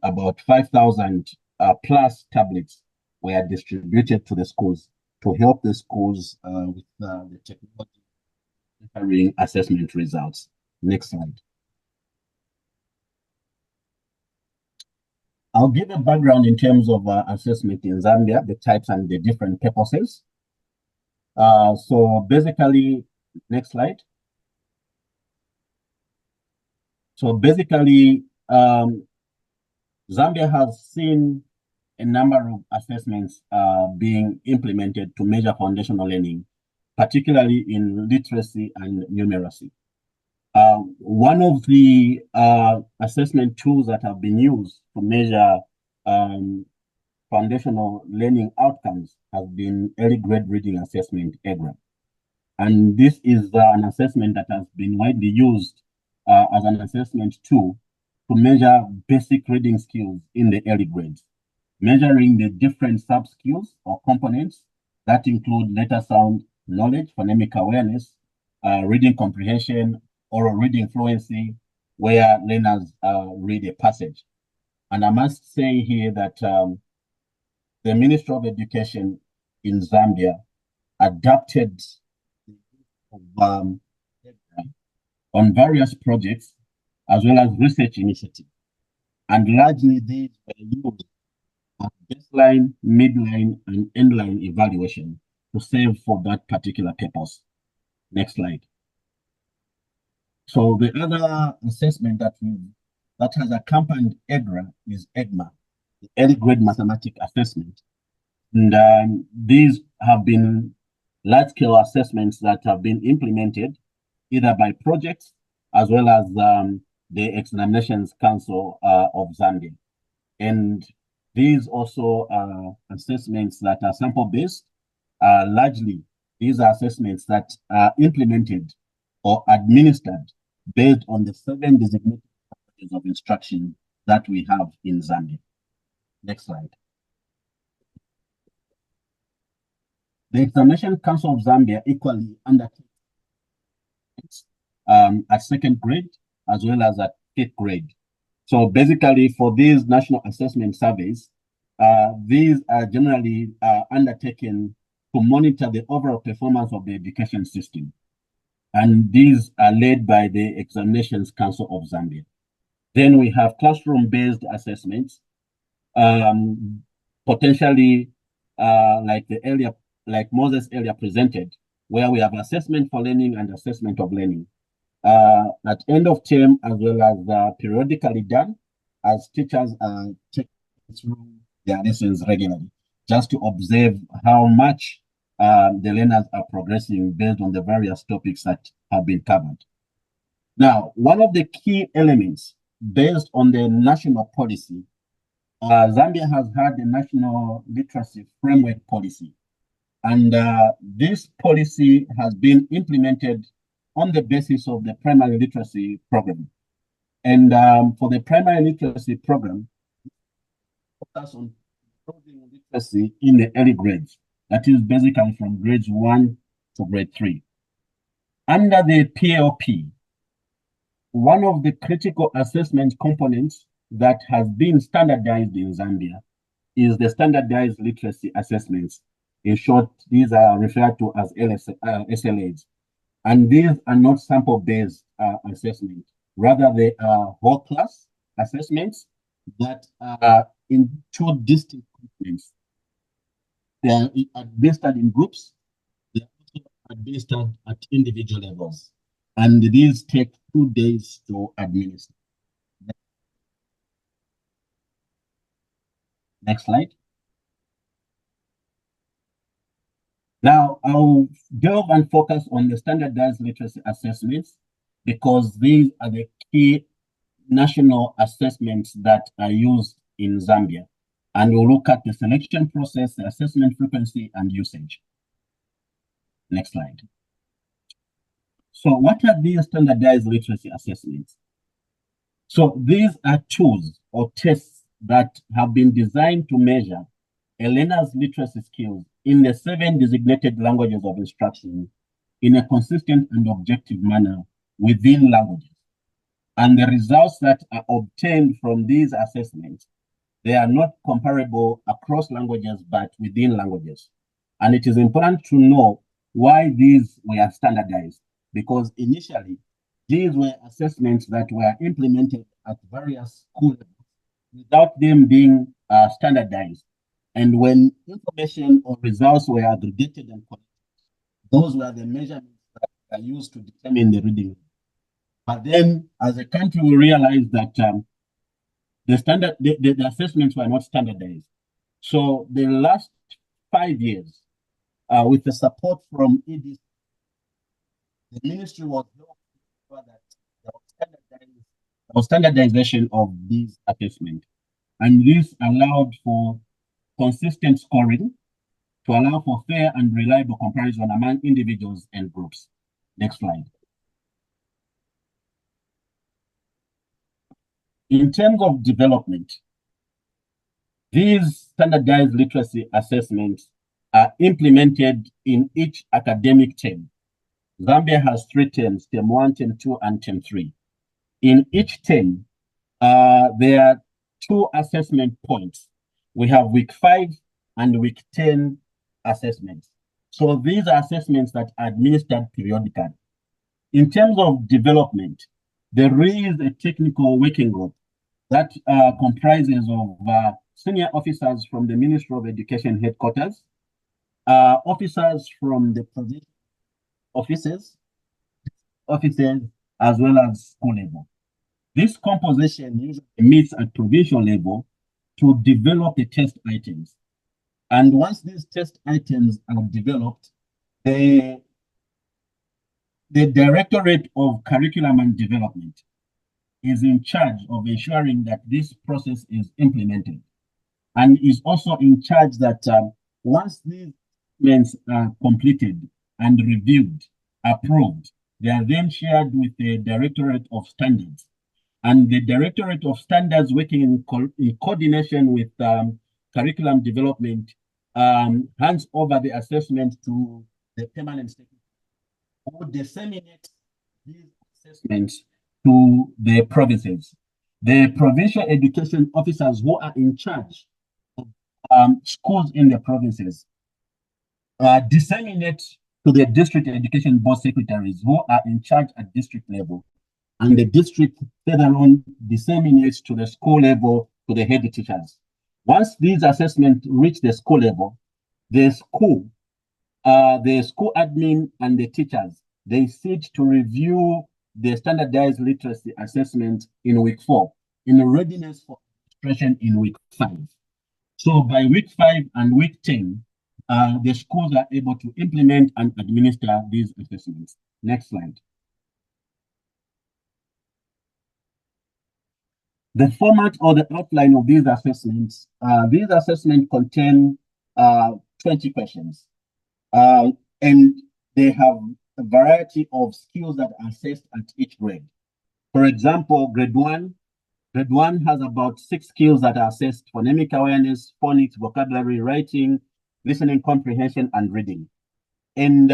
about 5,000 plus tablets were distributed to the schools to help the schools with the technology monitoring assessment results. Next slide. I'll give a background in terms of assessment in Zambia, the types and the different purposes. So basically, next slide. So basically, Zambia has seen a number of assessments being implemented to measure foundational learning, particularly in literacy and numeracy. One of the assessment tools that have been used to measure foundational learning outcomes has been early grade reading assessment, EGRA. And this is an assessment that has been widely used as an assessment tool to measure basic reading skills in the early grades, measuring the different sub-skills or components that include letter sound knowledge, phonemic awareness, reading comprehension, oral reading fluency, where learners read a passage. And I must say here that the Ministry of Education in Zambia adapted on various projects as well as research initiatives. And largely these were used as baseline, midline, and endline evaluation to serve for that particular purpose. Next slide. So the other assessment that has accompanied ADEA is EGMA, the early grade mathematics assessment. And these have been large-scale assessments that have been implemented either by projects as well as the Examinations Council of Zambia. And these also are assessments that are sample-based. Largely, these are assessments that are implemented or administered based on the 7 designated languages of instruction that we have in Zambia. Next slide. The Examination Council of Zambia equally undertakes at 2nd grade as well as at 5th grade. So basically for these national assessment surveys, these are generally undertaken to monitor the overall performance of the education system. And these are led by the Examinations Council of Zambia. Then we have classroom-based assessments, potentially like Moses earlier presented, where we have assessment for learning and assessment of learning. At end of term, as well as periodically done, as teachers take through their lessons regularly, just to observe how much the learners are progressing based on the various topics that have been covered. Now, one of the key elements based on the national policy, Zambia has had the National Literacy Framework Policy. And this policy has been implemented on the basis of the primary literacy program. And for the primary literacy program, focus on improving literacy in the early grades. That is basically from grades 1 to grade 3. Under the PLP, one of the critical assessment components that has been standardized in Zambia is the standardized literacy assessments. In short, these are referred to as SLAs. And these are not sample-based assessments. Rather, they are whole class assessments that are in 2 distinct components. They are administered in groups. They are also administered at individual levels. And these take 2 days to administer. Next slide. Now, I'll delve and focus on the standardized literacy assessments because these are the key national assessments that are used in Zambia. And we'll look at the selection process, the assessment frequency, and usage. Next slide. So what are these standardized literacy assessments? So these are tools or tests that have been designed to measure a learner's literacy skills in the 7 designated languages of instruction in a consistent and objective manner within languages. And the results that are obtained from these assessments, they are not comparable across languages, but within languages. And it is important to know why these were standardized, because initially, these were assessments that were implemented at various school levels without them being standardized. And when information or results were aggregated and collected, those were the measurements that are used to determine the reading. But then, as a country, we realized that the assessments were not standardized. So the last 5 years, with the support from ADEA, the ministry was that there was standardization of these assessments. And this allowed for consistent scoring to allow for fair and reliable comparison among individuals and groups. Next slide. In terms of development, these standardized literacy assessments are implemented in each academic term. Zambia has 3 terms, term 1, term 2, and term 3. In each term, there are 2 assessment points. We have week 5 and week 10 assessments. So these are assessments that are administered periodically. In terms of development, there is a technical working group that comprises of senior officers from the Ministry of Education headquarters, officers from the provincial offices, as well as school level. This composition usually meets at provincial level to develop the test items. And once these test items are developed, the Directorate of Curriculum and Development is in charge of ensuring that this process is implemented, and is also in charge that once these documents are completed and reviewed, approved, they are then shared with the Directorate of Standards. And the Directorate of Standards, working in coordination with curriculum development, hands over the assessment to the permanent secretary, who will disseminate these assessments to the provinces. The provincial education officers who are in charge of schools in the provinces disseminate to the district education board secretaries who are in charge at district level, and the district further on disseminates to the school level to the head teachers. Once these assessments reach the school level, the school admin and the teachers, they sit to review the standardized literacy assessment in week 4, in readiness for registration in week 5. So by week 5 and week 10, the schools are able to implement and administer these assessments. Next slide. The format or the outline of these assessments contain 20 questions, and they have a variety of skills that are assessed at each grade. For example, grade 1 has about 6 skills that are assessed: phonemic awareness, phonics, vocabulary, writing, listening comprehension, and reading. And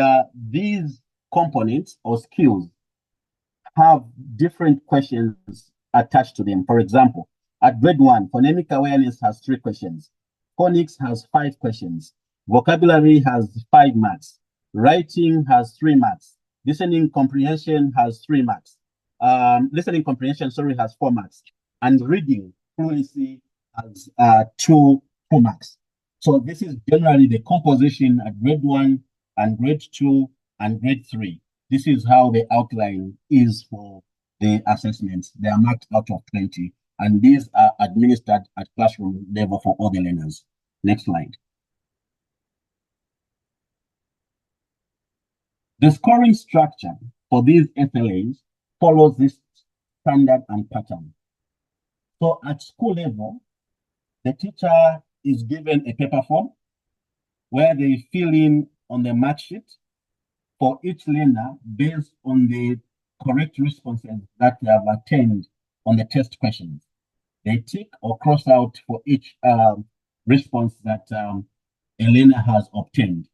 these components or skills have different questions attached to them. For example, at grade 1, phonemic awareness has 3 questions. Phonics has 5 questions. Vocabulary has 5 marks. Writing has 3 marks. Listening comprehension has 3 marks. Listening comprehension, has 4 marks. And reading fluency has 2 marks. So this is generally the composition at grade 1 and grade 2 and grade 3. This is how the outline is for the assessments. They are marked out of 20, and these are administered at classroom level for all the learners. Next slide. The scoring structure for these SLAs follows this standard and pattern. So at school level, the teacher is given a paper form where they fill in on the mark sheet for each learner based on the correct responses that they have attained on the test questions. They tick or cross out for each response that a learner has obtained.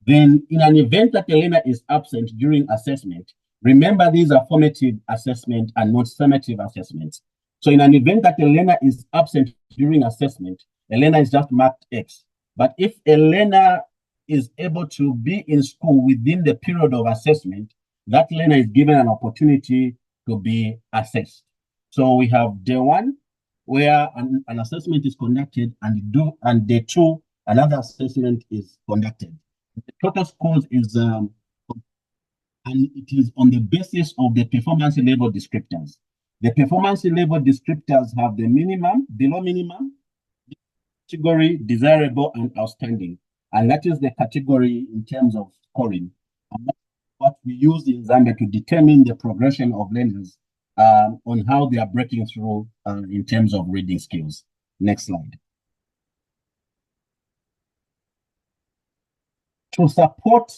Then, in an event that a learner is absent during assessment, remember these are formative assessment and not summative assessments. So in an event that a learner is absent during assessment, a learner is just marked X. But if a learner is able to be in school within the period of assessment, that learner is given an opportunity to be assessed. So we have day 1, where an assessment is conducted, and day 2, another assessment is conducted. The total scores is, and it is on the basis of the performance level descriptors. The performance level descriptors have the minimum, below minimum, category, desirable, and outstanding. And that is the category in terms of scoring. And that's what we use in Zambia to determine the progression of learners on how they are breaking through in terms of reading skills. Next slide. To support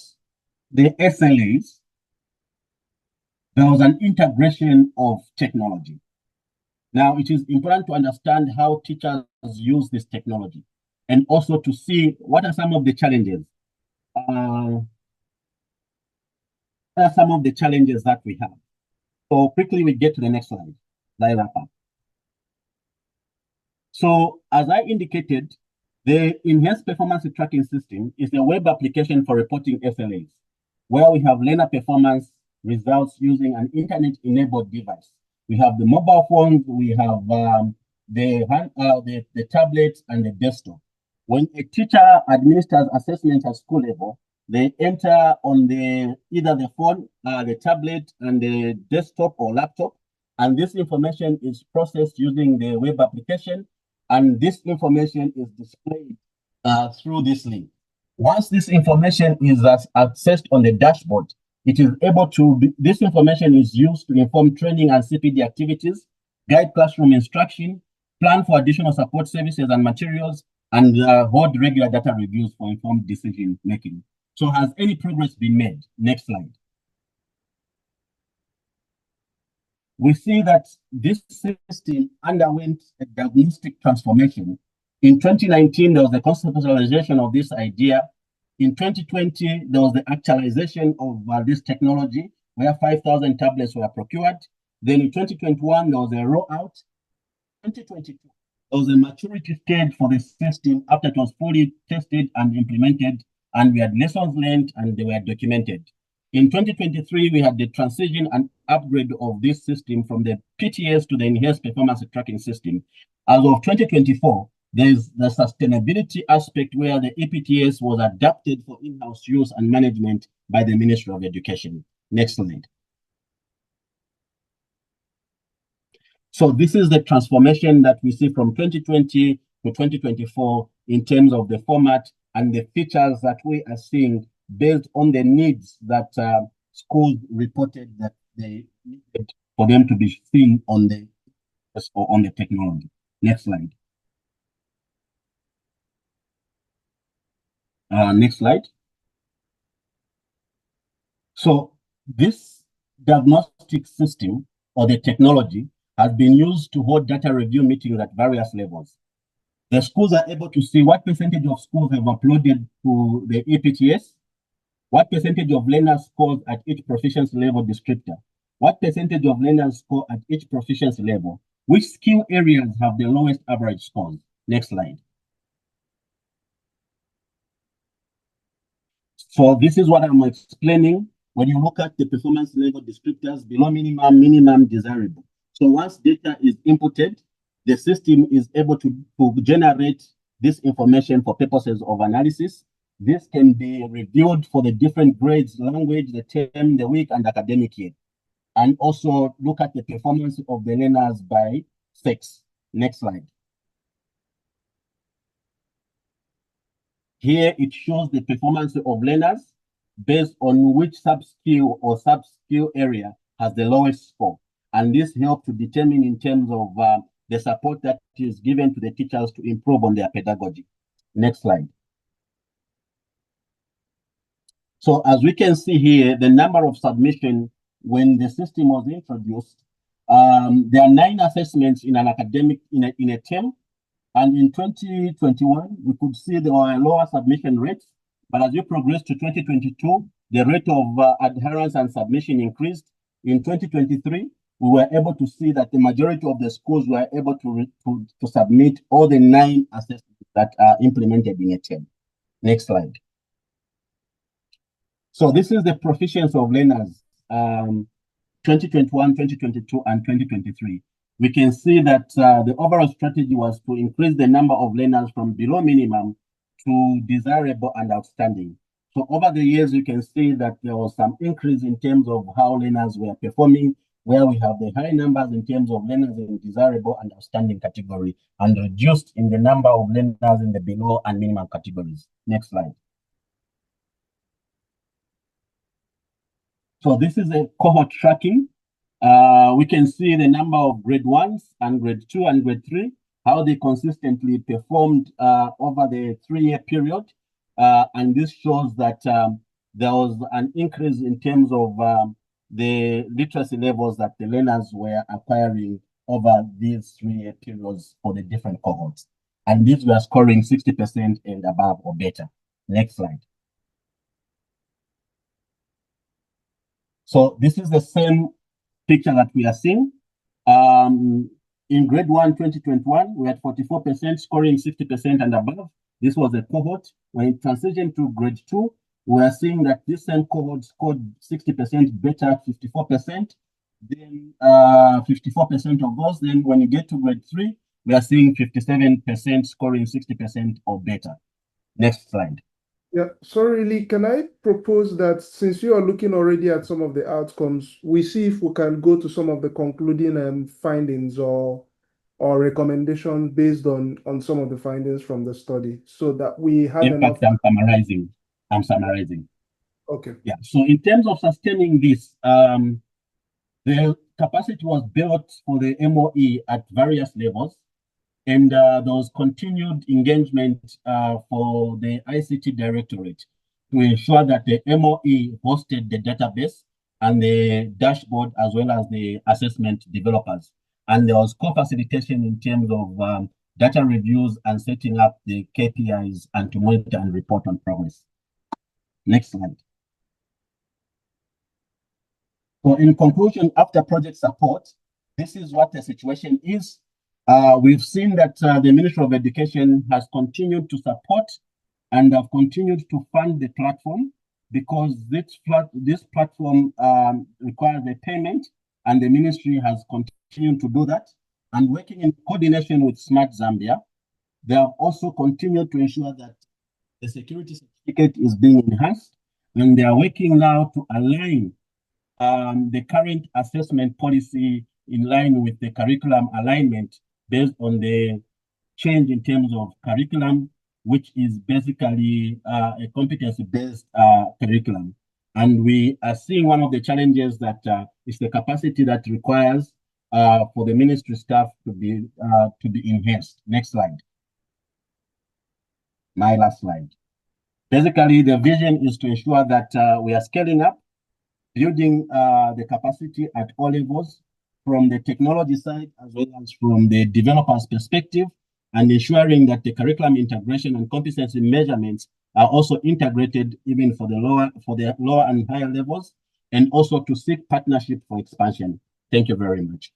the SLAs, there was an integration of technology. Now, it is important to understand how teachers use this technology and also to see what are some of the challenges. What are some of the challenges that we have? So quickly, we get to the next slide. I wrap up. So as I indicated, the Enhanced Performance Tracking System is a web application for reporting SLAs, where we have learner performance results using an internet-enabled device. We have the mobile phones, we have the tablets and the desktop. When a teacher administers assessments at school level, they enter on either the phone, the tablet, and the desktop or laptop, and this information is processed using the web application, and this information is displayed through this link. Once this information is accessed on the dashboard, it is able to this information is used to inform training and CPD activities, guide classroom instruction, plan for additional support services and materials, and hold regular data reviews for informed decision making. So has any progress been made? Next slide. We see that this system underwent a diagnostic transformation. In 2019, there was the conceptualization of this idea. In 2020, there was the actualization of this technology, where 5,000 tablets were procured. Then in 2021, there was a rollout. 2022, there was a maturity stage for the system after it was fully tested and implemented, and we had lessons learned and they were documented. In 2023, we had the transition and upgrade of this system from the PTS to the Enhanced Performance Tracking System. As of 2024, there's the sustainability aspect where the ePTS was adapted for in-house use and management by the Ministry of Education. Next slide. So this is the transformation that we see from 2020 to 2024 in terms of the format and the features that we are seeing based on the needs that schools reported that they needed for them to be seen on the technology. Next slide. Next slide. So this diagnostic system or the technology has been used to hold data review meetings at various levels. The schools are able to see what percentage of schools have uploaded to the ePTS, what percentage of learners scored at each proficiency level descriptor, what percentage of learners score at each proficiency level, which skill areas have the lowest average scores. Next slide. So this is what I'm explaining. When you look at the performance level descriptors, below minimum, minimum, desirable. So once data is inputted, the system is able to generate this information for purposes of analysis. This can be reviewed for the different grades, language, the term, the week, and academic year. And also look at the performance of the learners by sex. Next slide. Here it shows the performance of learners based on which sub-skill or sub-skill area has the lowest score. And this helps to determine in terms of the support that is given to the teachers to improve on their pedagogy. Next slide. So as we can see here, the number of submissions when the system was introduced, there are 9 assessments in an academic, in a term. And in 2021, we could see there were lower submission rates. But as we progress to 2022, the rate of adherence and submission increased. In 2023, we were able to see that the majority of the schools were able to submit all the 9 assessments that are implemented in a term. Next slide. So this is the proficiency of learners, 2021, 2022, and 2023. We can see that the overall strategy was to increase the number of learners from below minimum to desirable and outstanding. So over the years, you can see that there was some increase in terms of how learners were performing, where we have the high numbers in terms of learners in desirable and outstanding category, and reduced in the number of learners in the below and minimum categories. Next slide. So this is a cohort tracking. We can see the number of grade 1s and grade 2 and grade 3, how they consistently performed over the 3-year period. and this shows that there was an increase in terms of the literacy levels that the learners were acquiring over these 3-year periods for the different cohorts. And these were scoring 60% and above or better. Next slide. So this is the same picture that we are seeing. In grade 1, 2021, we had 44% scoring 60% and above. This was a cohort. When it transitioned to grade 2, we are seeing that this same cohort scored 60% better, 54%. Then 54% of those. Then when you get to grade 3, we are seeing 57% scoring 60% or better. Next slide. Yeah, sorry, Lee, can I propose that since you are looking already at some of the outcomes, we see if we can go to some of the concluding findings or recommendations based on some of the findings from the study, so that we have enough. In fact, I'm summarizing. Okay. Yeah. So in terms of sustaining this, the capacity was built for the MOE at various levels. And there was continued engagement for the ICT Directorate to ensure that the MOE hosted the database and the dashboard as well as the assessment developers. And there was co-facilitation in terms of data reviews and setting up the KPIs and to monitor and report on progress. Next slide. So in conclusion, after project support, this is what the situation is. We've seen that the Ministry of Education has continued to support and have continued to fund the platform because this platform requires a payment, and the ministry has continued to do that. And working in coordination with Smart Zambia, they have also continued to ensure that the security certificate is being enhanced, and they are working now to align the current assessment policy in line with the curriculum alignment based on the change in terms of curriculum, which is basically a competency-based curriculum. And we are seeing one of the challenges that is the capacity that requires for the ministry staff to be enhanced. Next slide. My last slide. Basically, the vision is to ensure that we are scaling up, building the capacity at all levels, from the technology side as well as from the developer's perspective, and ensuring that the curriculum integration and competency measurements are also integrated even for the lower and higher levels, and also to seek partnership for expansion. Thank you very much.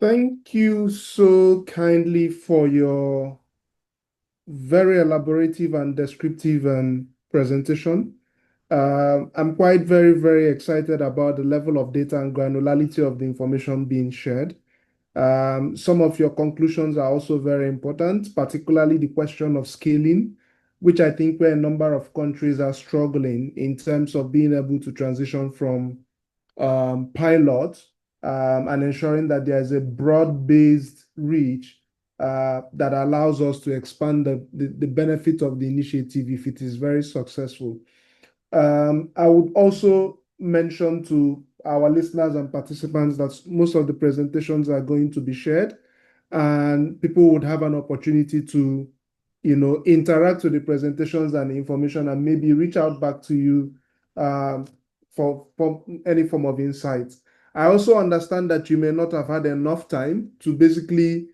Thank you so kindly for your very elaborative and descriptive presentation. I'm quite very excited about the level of data and granularity of the information being shared. Some of your conclusions are also very important, particularly the question of scaling, which I think where a number of countries are struggling in terms of being able to transition from pilot and ensuring that there is a broad-based reach that allows us to expand the benefit of the initiative if it is very successful. I would also mention to our listeners and participants that most of the presentations are going to be shared, and people would have an opportunity to, interact with the presentations and the information and maybe reach out back to you for any form of insights. I also understand that you may not have had enough time to basically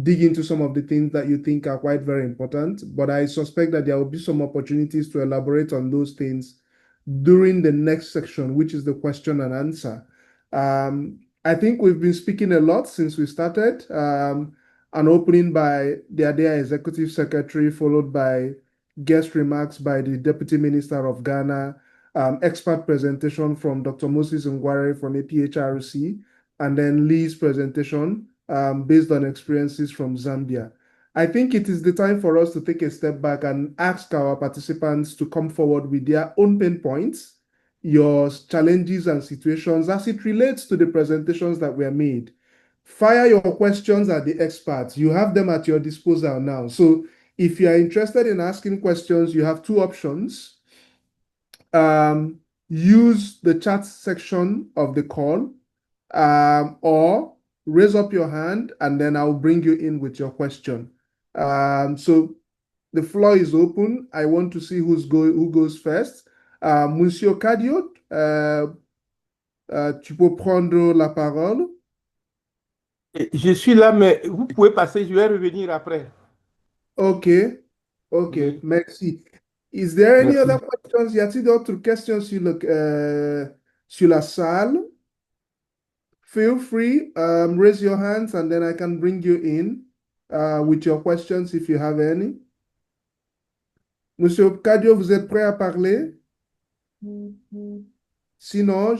dig into some of the things that you think are quite very important, but I suspect that there will be some opportunities to elaborate on those things during the next section, which is the question and answer. I think we've been speaking a lot since we started. An opening by the ADEA Executive Secretary, followed by guest remarks by the Deputy Minister of Ghana, expert presentation from Dr. Moses Ngware from APHRC, and then Lee's presentation based on experiences from Zambia. I think it is the time for us to take a step back and ask our participants to come forward with their own pain points, your challenges and situations as it relates to the presentations that were made. Fire your questions at the experts. You have them at your disposal now. So if you are interested in asking questions, you have two options. Use the chat section of the call, or raise up your hand, and then I'll bring you in with your question. So the floor is open. I want to see who goes first. Monsieur Kadiot, tu peux prendre la parole. Je suis là, mais vous pouvez passer, je vais revenir après. OK, OK, merci. Is there any other questions? Y a-t-il d'autres questions sur la salle? Feel free, raise your hands, and then I can bring you in with your questions if you have any. Monsieur Kadio, vous êtes prêt à parler? Sinon,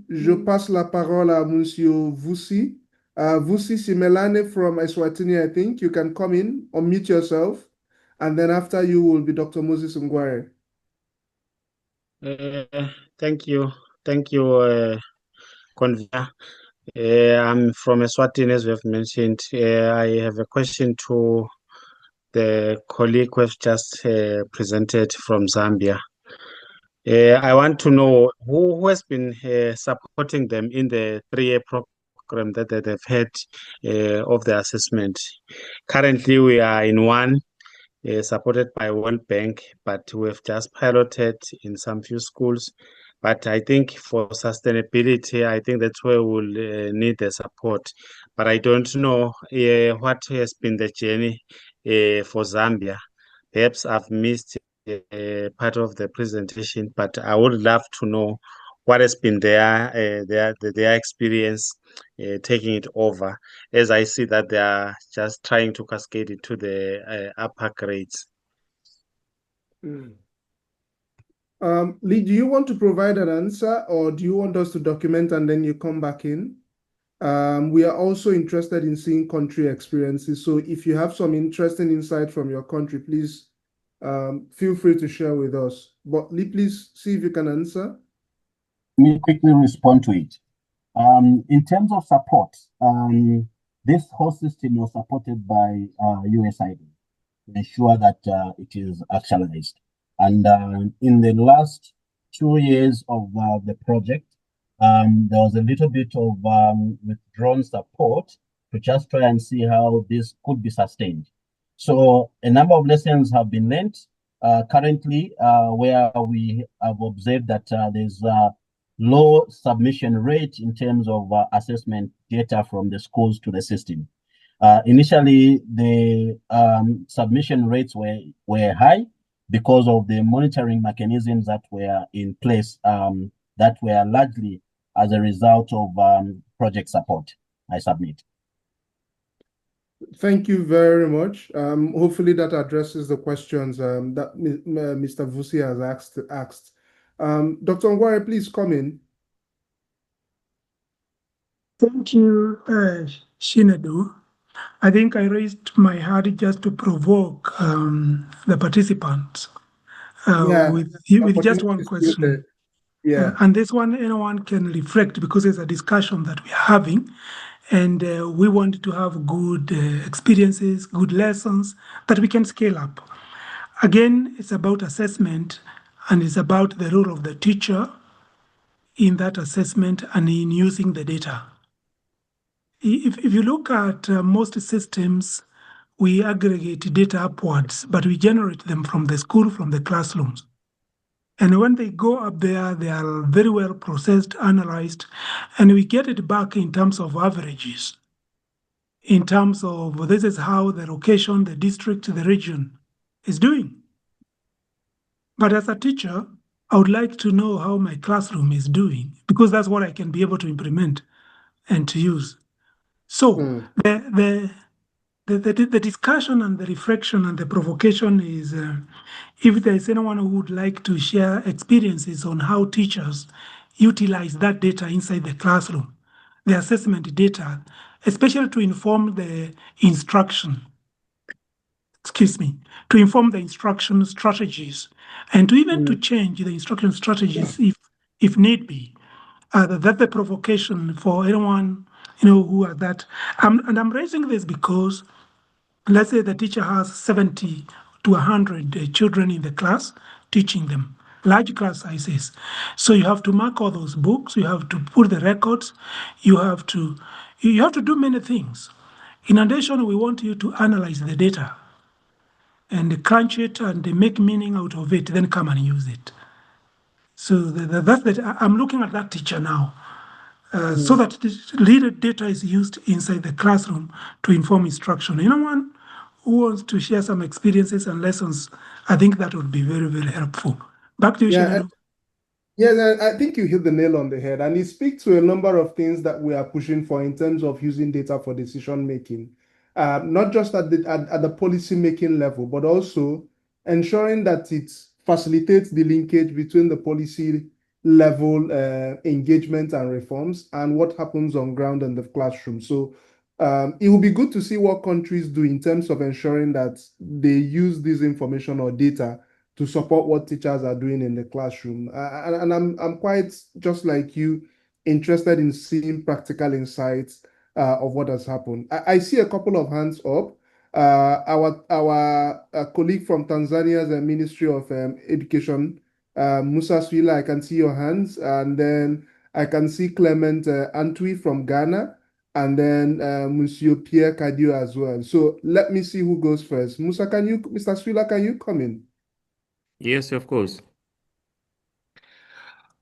je passe la parole à Monsieur Vusi. Vusi Simelane from Eswatini, I think. You can come in, unmute yourself, and then after you will be Dr. Moses Ngware. Thank you, Convener. I'm from Eswatini, as we have mentioned. I have a question to the colleague who has just presented from Zambia. I want to know who has been supporting them in the 3-year program that they've had of the assessment. Currently, we are in one, supported by World Bank, but we have just piloted in some few schools. But I think for sustainability, I think that's where we'll need the support. But I don't know what has been the journey for Zambia. Perhaps I've missed part of the presentation, but I would love to know what has been their experience taking it over, as I see that they are just trying to cascade it to the upper grades. Lee, do you want to provide an answer, or do you want us to document and then you come back in? We are also interested in seeing country experiences. So if you have some interesting insight from your country, please feel free to share with us. But Lee, please see if you can answer. Let me quickly respond to it. In terms of support, this whole system was supported by USAID to ensure that it is actualized. And in the last 2 years of the project, there was a little bit of withdrawn support to just try and see how this could be sustained. So a number of lessons have been learned currently, where we have observed that there's a low submission rate in terms of assessment data from the schools to the system. Initially, the submission rates were high because of the monitoring mechanisms that were in place that were largely as a result of project support. I submit. Thank you very much. Hopefully that addresses the questions that Mr. Vusi has asked. Dr. Ngware, please come in. Thank you, Shinedu. I think I raised my hand just to provoke the participants with just one question. Yeah. And this one, anyone can reflect, because it's a discussion that we're having. And we want to have good experiences, good lessons that we can scale up. Again, it's about assessment, and it's about the role of the teacher in that assessment and in using the data. If you look at most systems, we aggregate data upwards, but we generate them from the school, from the classrooms. And when they go up there, they are very well processed, analyzed, and we get it back in terms of averages, in terms of this is how the location, the district, the region is doing. But as a teacher, I would like to know how my classroom is doing, because that's what I can be able to implement and to use. So the discussion and the reflection and the provocation is, if there is anyone who would like to share experiences on how teachers utilize that data inside the classroom, the assessment data, especially to inform the instruction, to inform the instruction strategies, and to even to change the instruction strategies if need be. That's the provocation for anyone who are that. And I'm raising this because, let's say the teacher has 70 to 100 children in the class, teaching them, large class sizes. So you have to mark all those books, you have to put the records, you have to You have to do many things. In addition, we want you to analyze the data and crunch it and make meaning out of it, then come and use it. So that's that. I'm looking at that teacher now, so that the real data is used inside the classroom to inform instruction. Anyone who wants to share some experiences and lessons, I think that would be very, very helpful. Back to you, Shinadu. Yeah, I think you hit the nail on the head, and it speaks to a number of things that we are pushing for in terms of using data for decision making, not just at the policy making level, but also ensuring that it facilitates the linkage between the policy level engagement and reforms and what happens on ground in the classroom. So it will be good to see what countries do in terms of ensuring that they use this information or data to support what teachers are doing in the classroom. And I'm quite, just like you, interested in seeing practical insights of what has happened. I see a couple of hands up. Our colleague from Tanzania's Ministry of Education, Musa Swila, I can see your hands. And then I can see Clement Antwi from Ghana. And then Monsieur Pierre Cadio as well. So let me see who goes first. Mr. Swila, can you come in? Yes, of course.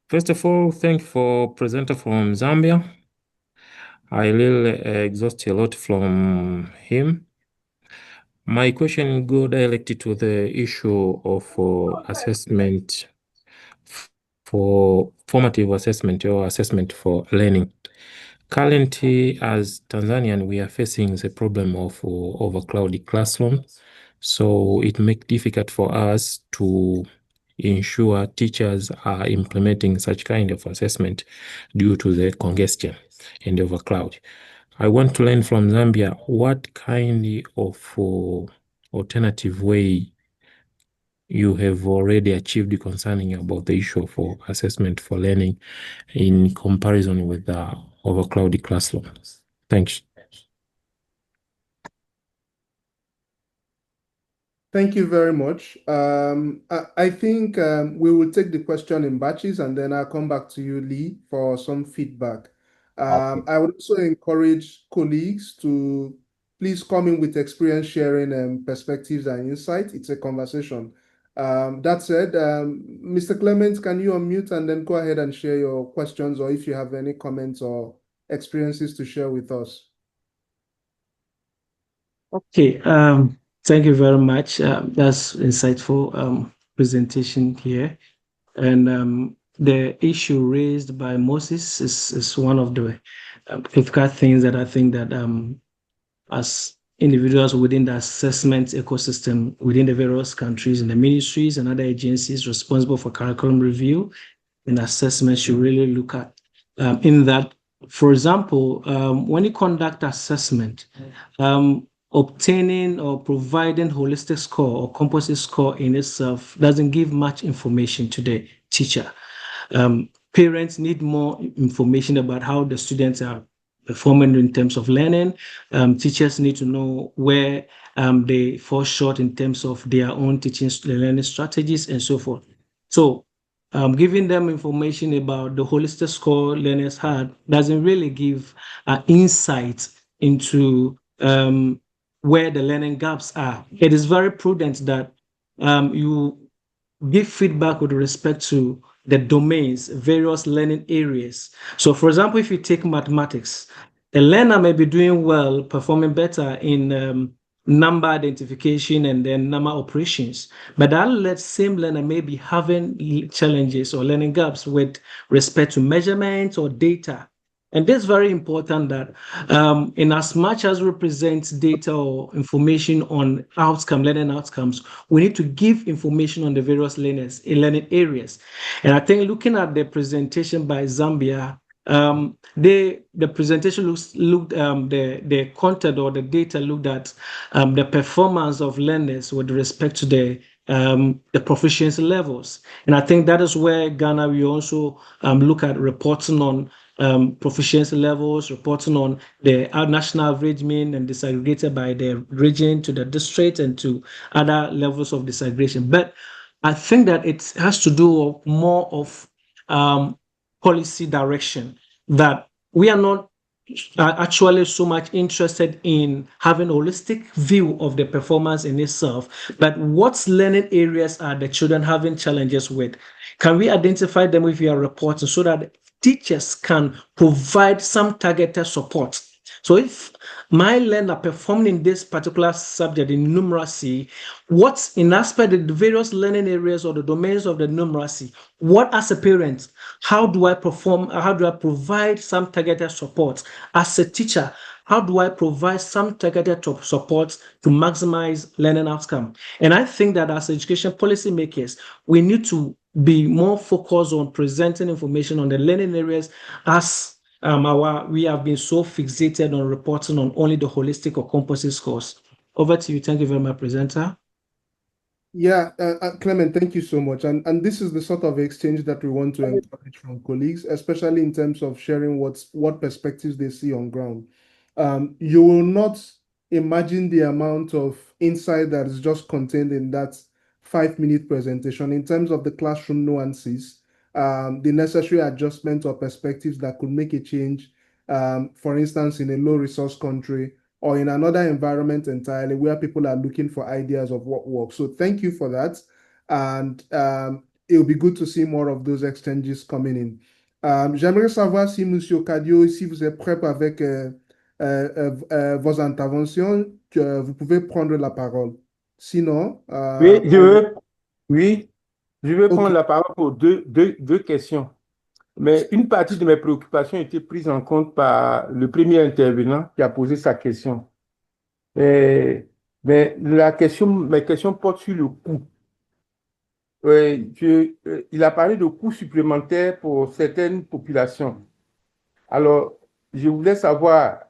First of all, thank you for presenter from Zambia. I really exhaust a lot from him. My question go directly to the issue of assessment for formative assessment or assessment for learning. Currently, as Tanzanian, we are facing the problem of overcrowded classrooms. So it makes it difficult for us to ensure teachers are implementing such kind of assessment due to the congestion and overcrowd. I want to learn from Zambia what kind of alternative way you have already achieved concerning about the issue for assessment for learning in comparison with the overcrowded classrooms. Thanks. Thank you very much. I think we will take the question in batches, and then I'll come back to you, Lee, for some feedback. I would also encourage colleagues to please come in with experience sharing and perspectives and insight. It's a conversation. That said, Mr. Clement, can you unmute and then go ahead and share your questions, or if you have any comments or experiences to share with us? Okay. Thank you very much. That's insightful presentation here. And the issue raised by Moses is one of the difficult things that I think that as individuals within the assessment ecosystem within the various countries and the ministries and other agencies responsible for curriculum review and assessment should really look at in that. For example, when you conduct assessment, obtaining or providing holistic score or composite score in itself doesn't give much information to the teacher. Parents need more information about how the students are performing in terms of learning. Teachers need to know where they fall short in terms of their own teaching learning strategies and so forth. So giving them information about the holistic score learners had doesn't really give insight into where the learning gaps are. It is very prudent that you give feedback with respect to the domains, various learning areas. So for example, if you take mathematics, a learner may be doing well, performing better in number identification and then number operations, but that same learner may be having challenges or learning gaps with respect to measurements or data. And that's very important that in as much as we present data or information on learning outcomes, we need to give information on the various learners in learning areas. And I think looking at the presentation by Zambia, the presentation the content or the data looked at the performance of learners with respect to the proficiency levels. And I think that is where Ghana, we also look at reporting on proficiency levels, reporting on the national average mean and disaggregated by the region to the district and to other levels of disaggregation. But I think that it has to do more of policy direction, that we are not are actually so much interested in having a holistic view of the performance in itself, but what learning areas are the children having challenges with? Can we identify them with your reporting so that teachers can provide some targeted support? So if my learner performed in this particular subject in numeracy, what's in aspect of the various learning areas or the domains of the numeracy, what as a parent, how do I perform, how do I provide some targeted support? As a teacher, how do I provide some targeted support to maximize learning outcome? And I think that as education policy makers, we need to be more focused on presenting information on the learning areas as we have been so fixated on reporting on only the holistic or composite scores. Over to you. Thank you very much, presenter. Yeah, Clement, thank you so much. And this is the sort of exchange that we want to encourage from colleagues, especially in terms of sharing what perspectives they see on ground. You will not imagine the amount of insight that is just contained in that 5-minute presentation in terms of the classroom nuances, the necessary adjustment or perspectives that could make a change, for instance, in a low resource country, or in another environment entirely where people are looking for ideas of what works. So thank you for that. And it'll be good to see more of those exchanges coming in. J'aimerais savoir si Monsieur Cadio, si vous êtes prêt avec vos interventions, que vous pouvez prendre la parole. Sinon, Oui, je vais prendre la parole pour deux questions. Mais une partie de mes préoccupations était prise en compte par le premier intervenant qui a posé sa question. Mais mes questions portent sur le coût. Il a parlé de coûts supplémentaires pour certaines populations. Alors, je voulais savoir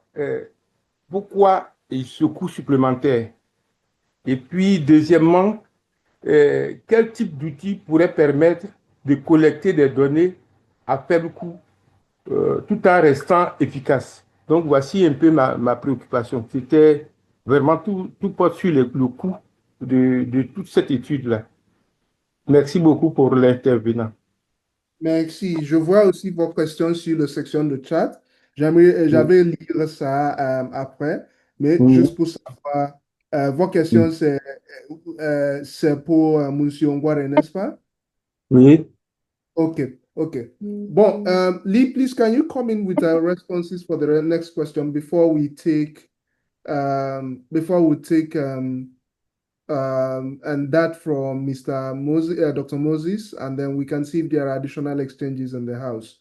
pourquoi ce coût supplémentaire. Et puis, deuxièmement, quel type d'outils pourrait permettre de collecter des données à faible coût tout en restant efficace. Donc, voici un peu ma préoccupation. C'était vraiment tout porte sur le coût de toute cette étude-là. Merci beaucoup pour l'intervenant. Merci. Je vois aussi vos questions sur la section de chat. J'avais lire ça après, mais juste pour savoir, vos questions, c'est pour M. Ngware, n'est-ce pas? Oui. Okay. Bon, Lee, please, can you come in with our responses for the next question before we take and that from Mr. Moses, Dr. Moses, and then we can see if there are additional exchanges in the house.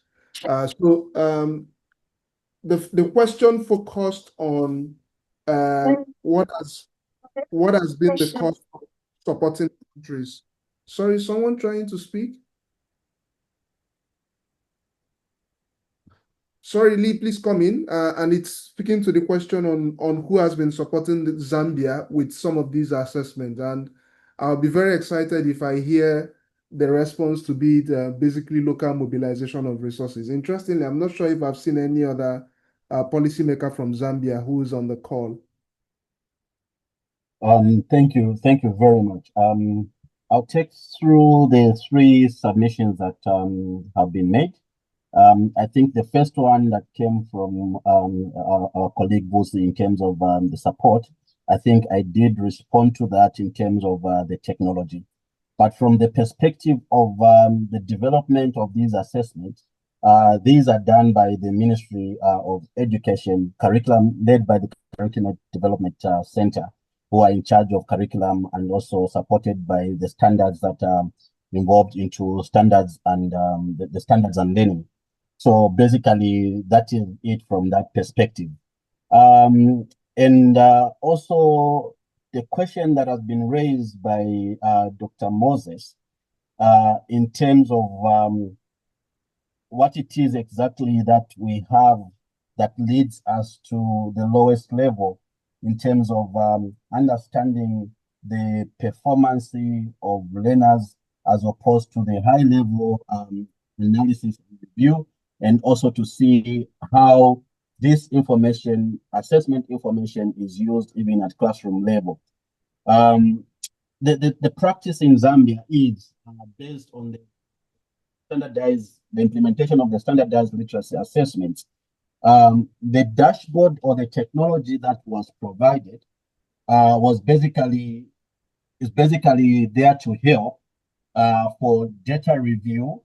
The question focused on what has been the cost of supporting countries. Sorry, someone trying to speak? Sorry, Lee, please come in. And it's speaking to the question on who has been supporting Zambia with some of these assessments. And I'll be very excited if I hear the response to be basically local mobilization of resources. Interestingly, I'm not sure if I've seen any other policymaker from Zambia who is on the call. Thank you very much. I'll take through the 3 submissions that have been made. I think the first one that came from our colleague Bosi in terms of the support, I think I did respond to that in terms of the technology. But from the perspective of the development of these assessments, these are done by the Ministry of Education, curriculum led by the Curriculum Development Center, who are in charge of curriculum and also supported by the standards that are involved into standards and the standards and learning. So basically, that is it from that perspective. And also the question that has been raised by Dr. Moses in terms of what it is exactly that we have that leads us to the lowest level in terms of understanding the performance of learners as opposed to the high level analysis and review, and also to see how this information, assessment information, is used even at classroom level. The practice in Zambia is based on the implementation of the standardized literacy assessments The dashboard or the technology that was provided is basically there to help for data review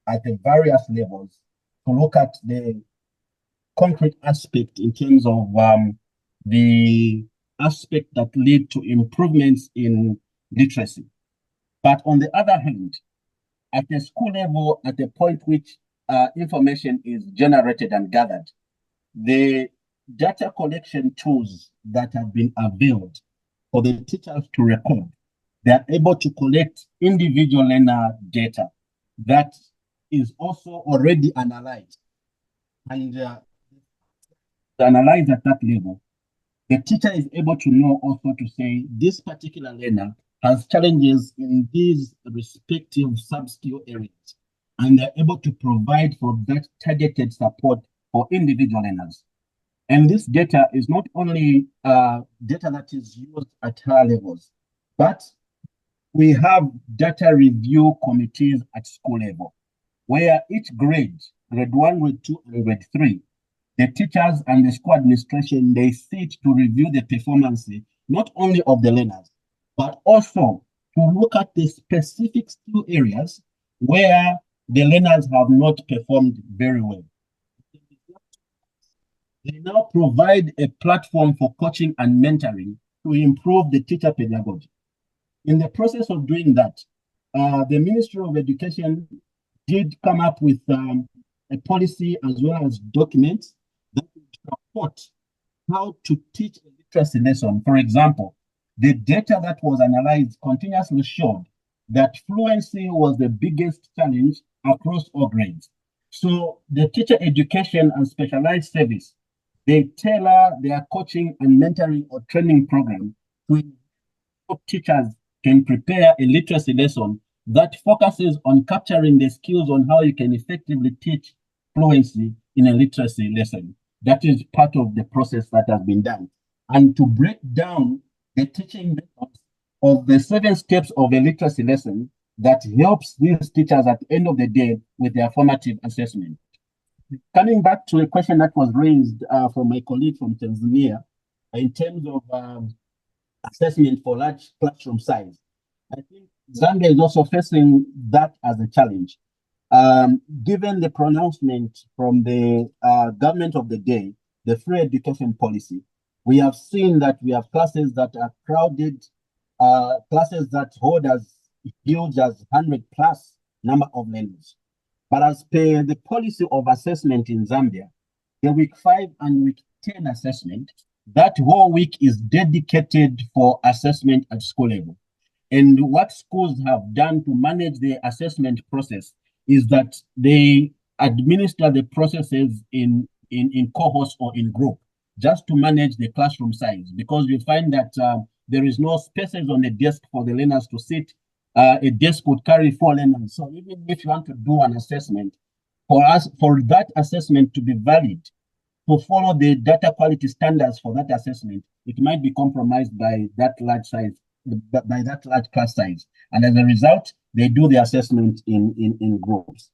at the various levels to look at the concrete aspect in terms of the aspect that lead to improvements in literacy. But on the other hand, at the school level, at the point which information is generated and gathered, the data collection tools that have been availed for the teachers to record, they are able to collect individual learner data that is also already analyzed. And analyzed at that level, the teacher is able to know also to say this particular learner has challenges in these respective sub-skill areas, and they're able to provide for that targeted support for individual learners. And this data is not only data that is used at higher levels, but we have data review committees at school level, where each grade 1, grade 2, and grade 3, the teachers and the school administration, they sit to review the performance not only of the learners, but also to look at the specific skill areas where the learners have not performed very well. They now provide a platform for coaching and mentoring to improve the teacher pedagogy. In the process of doing that, the Ministry of Education did come up with a policy as well as documents that support how to teach a literacy lesson. For example, the data that was analyzed continuously showed that fluency was the biggest challenge across all grades. So the teacher education and specialized service, they tailor their coaching and mentoring or training program to help teachers can prepare a literacy lesson that focuses on capturing the skills on how you can effectively teach fluency in a literacy lesson. That is part of the process that has been done. And to break down the teaching methods of the 7 steps of a literacy lesson that helps these teachers at the end of the day with their formative assessment. Coming back to a question that was raised from my colleague from Tanzania in terms of assessment for large classroom size, I think Zambia is also facing that as a challenge. Given the pronouncement from the government of the day, the free education policy, we have seen that we have classes that are crowded, classes that hold as huge as 100+ number of learners. But as per the policy of assessment in Zambia, the week 5 and week 10 assessment, that whole week is dedicated for assessment at school level. And what schools have done to manage the assessment process is that they administer the processes in cohorts or in group, just to manage the classroom size, because you find that there is no spaces on the desk for the learners to sit. A desk would carry 4 learners. So even if you want to do an assessment, for that assessment to be valid, to follow the data quality standards for that assessment, it might be compromised by that large size, by that large class size. And as a result, they do the assessment in groups.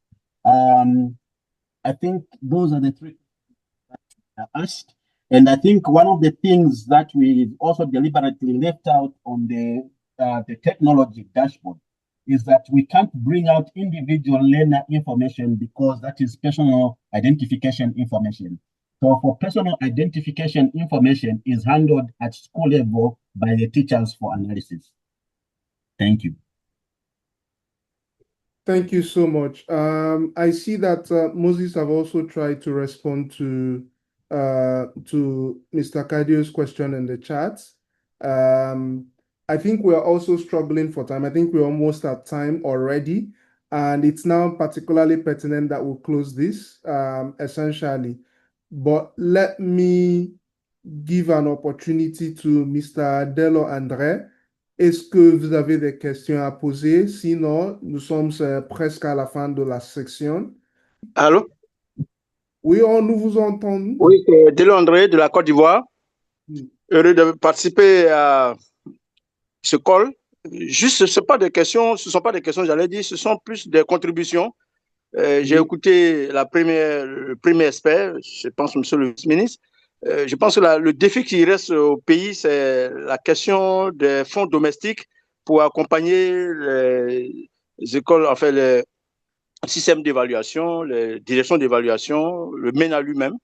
I think those are the 3 that I asked. And I think one of the things that we also deliberately left out on the technology dashboard is that we can't bring out individual learner information because that is personal identification information. So for personal identification information is handled at school level by the teachers for analysis. Thank you. Thank you so much. I see that Moses have also tried to respond to Mr. Kadio's question in the chat. I think we're also struggling for time. I think we're almost at time already, and it's now particularly pertinent that we'll close this essentially. But let me give an opportunity to Mr. Dello André. Est-ce que vous avez des questions à poser? Sinon, nous sommes presque à la fin de la section. Allô? Oui, nous vous entendons. Oui, Dello André de la Côte d'Ivoire. Heureux de participer à ce call. Juste, ce ne sont pas des questions, j'allais dire, ce sont plus des contributions J'ai écouté le premier expert, je pense, monsieur le ministre. Je pense que le défi qui reste au pays, c'est la question des fonds domestiques pour accompagner les écoles, enfin, les systèmes d'évaluation, les directions d'évaluation, le MENA lui-même,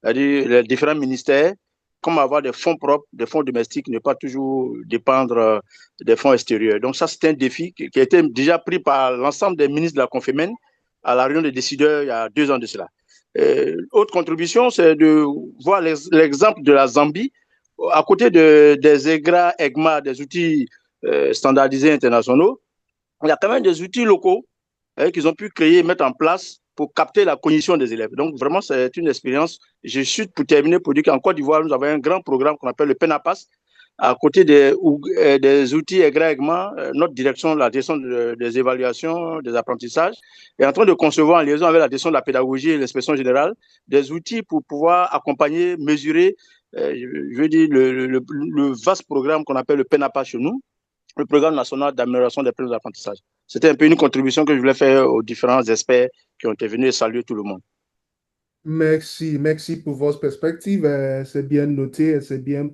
c'est-à-dire les différents ministères, comment avoir des fonds propres, des fonds domestiques, ne pas toujours dépendre des fonds extérieurs. Donc ça, c'est un défi qui a été déjà pris par l'ensemble des ministres de la Confémène à la réunion des décideurs il y a 2 ans de cela. Autre contribution, c'est de voir l'exemple de la Zambie, à côté des EGRA, EGMA, des outils standardisés internationaux, il y a quand même des outils locaux qu'ils ont pu créer et mettre en place pour capter la cognition des élèves. Donc, vraiment, c'est une expérience. Je suis, pour terminer, pour dire qu'en Côte d'Ivoire, nous avons un grand programme qu'on appelle le PENAPAS, à côté des outils également, notre direction, la direction des évaluations, des apprentissages, est en train de concevoir en liaison avec la direction de la pédagogie et l'inspection générale, des outils pour pouvoir accompagner, mesurer, je veux dire, le vaste programme qu'on appelle le PENAPAS chez nous, le programme national d'amélioration des plans d'apprentissage. C'était un peu une contribution que je voulais faire aux différents experts qui ont été venus et saluer tout le monde. Merci pour votre perspective. C'est bien noté et c'est bien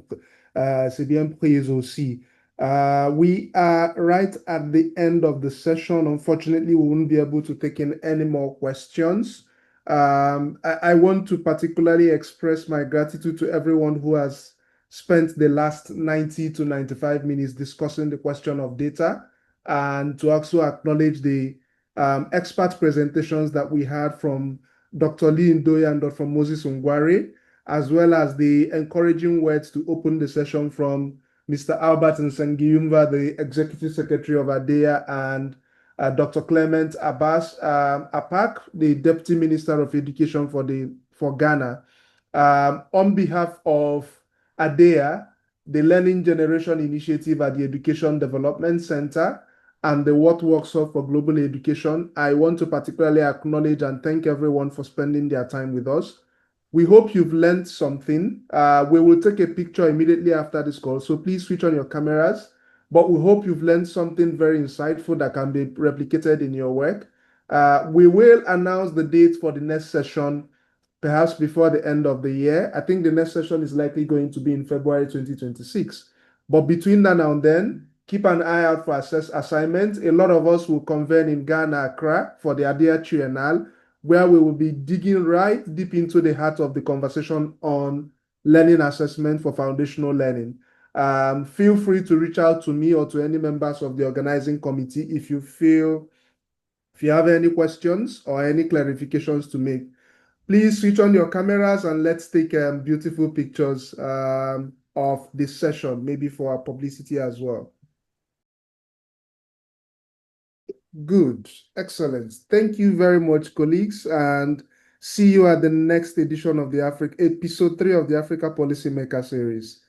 pris aussi. We are right at the end of the session. Unfortunately, we won't be able to take in any more questions. I want to particularly express my gratitude to everyone who has spent the last 90 to 95 minutes discussing the question of data, and to also acknowledge the expert presentations that we had from Dr. Lee Ndoye and Dr. Moses Ngware, as well as the encouraging words to open the session from Mr. Albert Nsengiyumva, the Executive Secretary of ADEA, and Dr. Clement Abas Apaak, the Deputy Minister of Education for Ghana. On behalf of ADEA, the Learning Generation Initiative at the Education Development Center, and the What Works Up for Global Education, I want to particularly acknowledge and thank everyone for spending their time with us. We hope you've learned something. We will take a picture immediately after this call, so please switch on your cameras. But we hope you've learned something very insightful that can be replicated in your work. We will announce the date for the next session perhaps before the end of the year. I think the next session is likely going to be in February 2026. But between now and then, keep an eye out for assignments. A lot of us will convene in Ghana, Accra, for the ADEA Triennale, where we will be digging right deep into the heart of the conversation on learning assessment for foundational learning. Feel free to reach out to me or to any members of the organizing committee if you have any questions or any clarifications to make. Please switch on your cameras and let's take beautiful pictures of this session, maybe for our publicity as well. Good, excellent. Thank you very much, colleagues, and see you at the next edition of episode 3 of the Africa Policymaker series.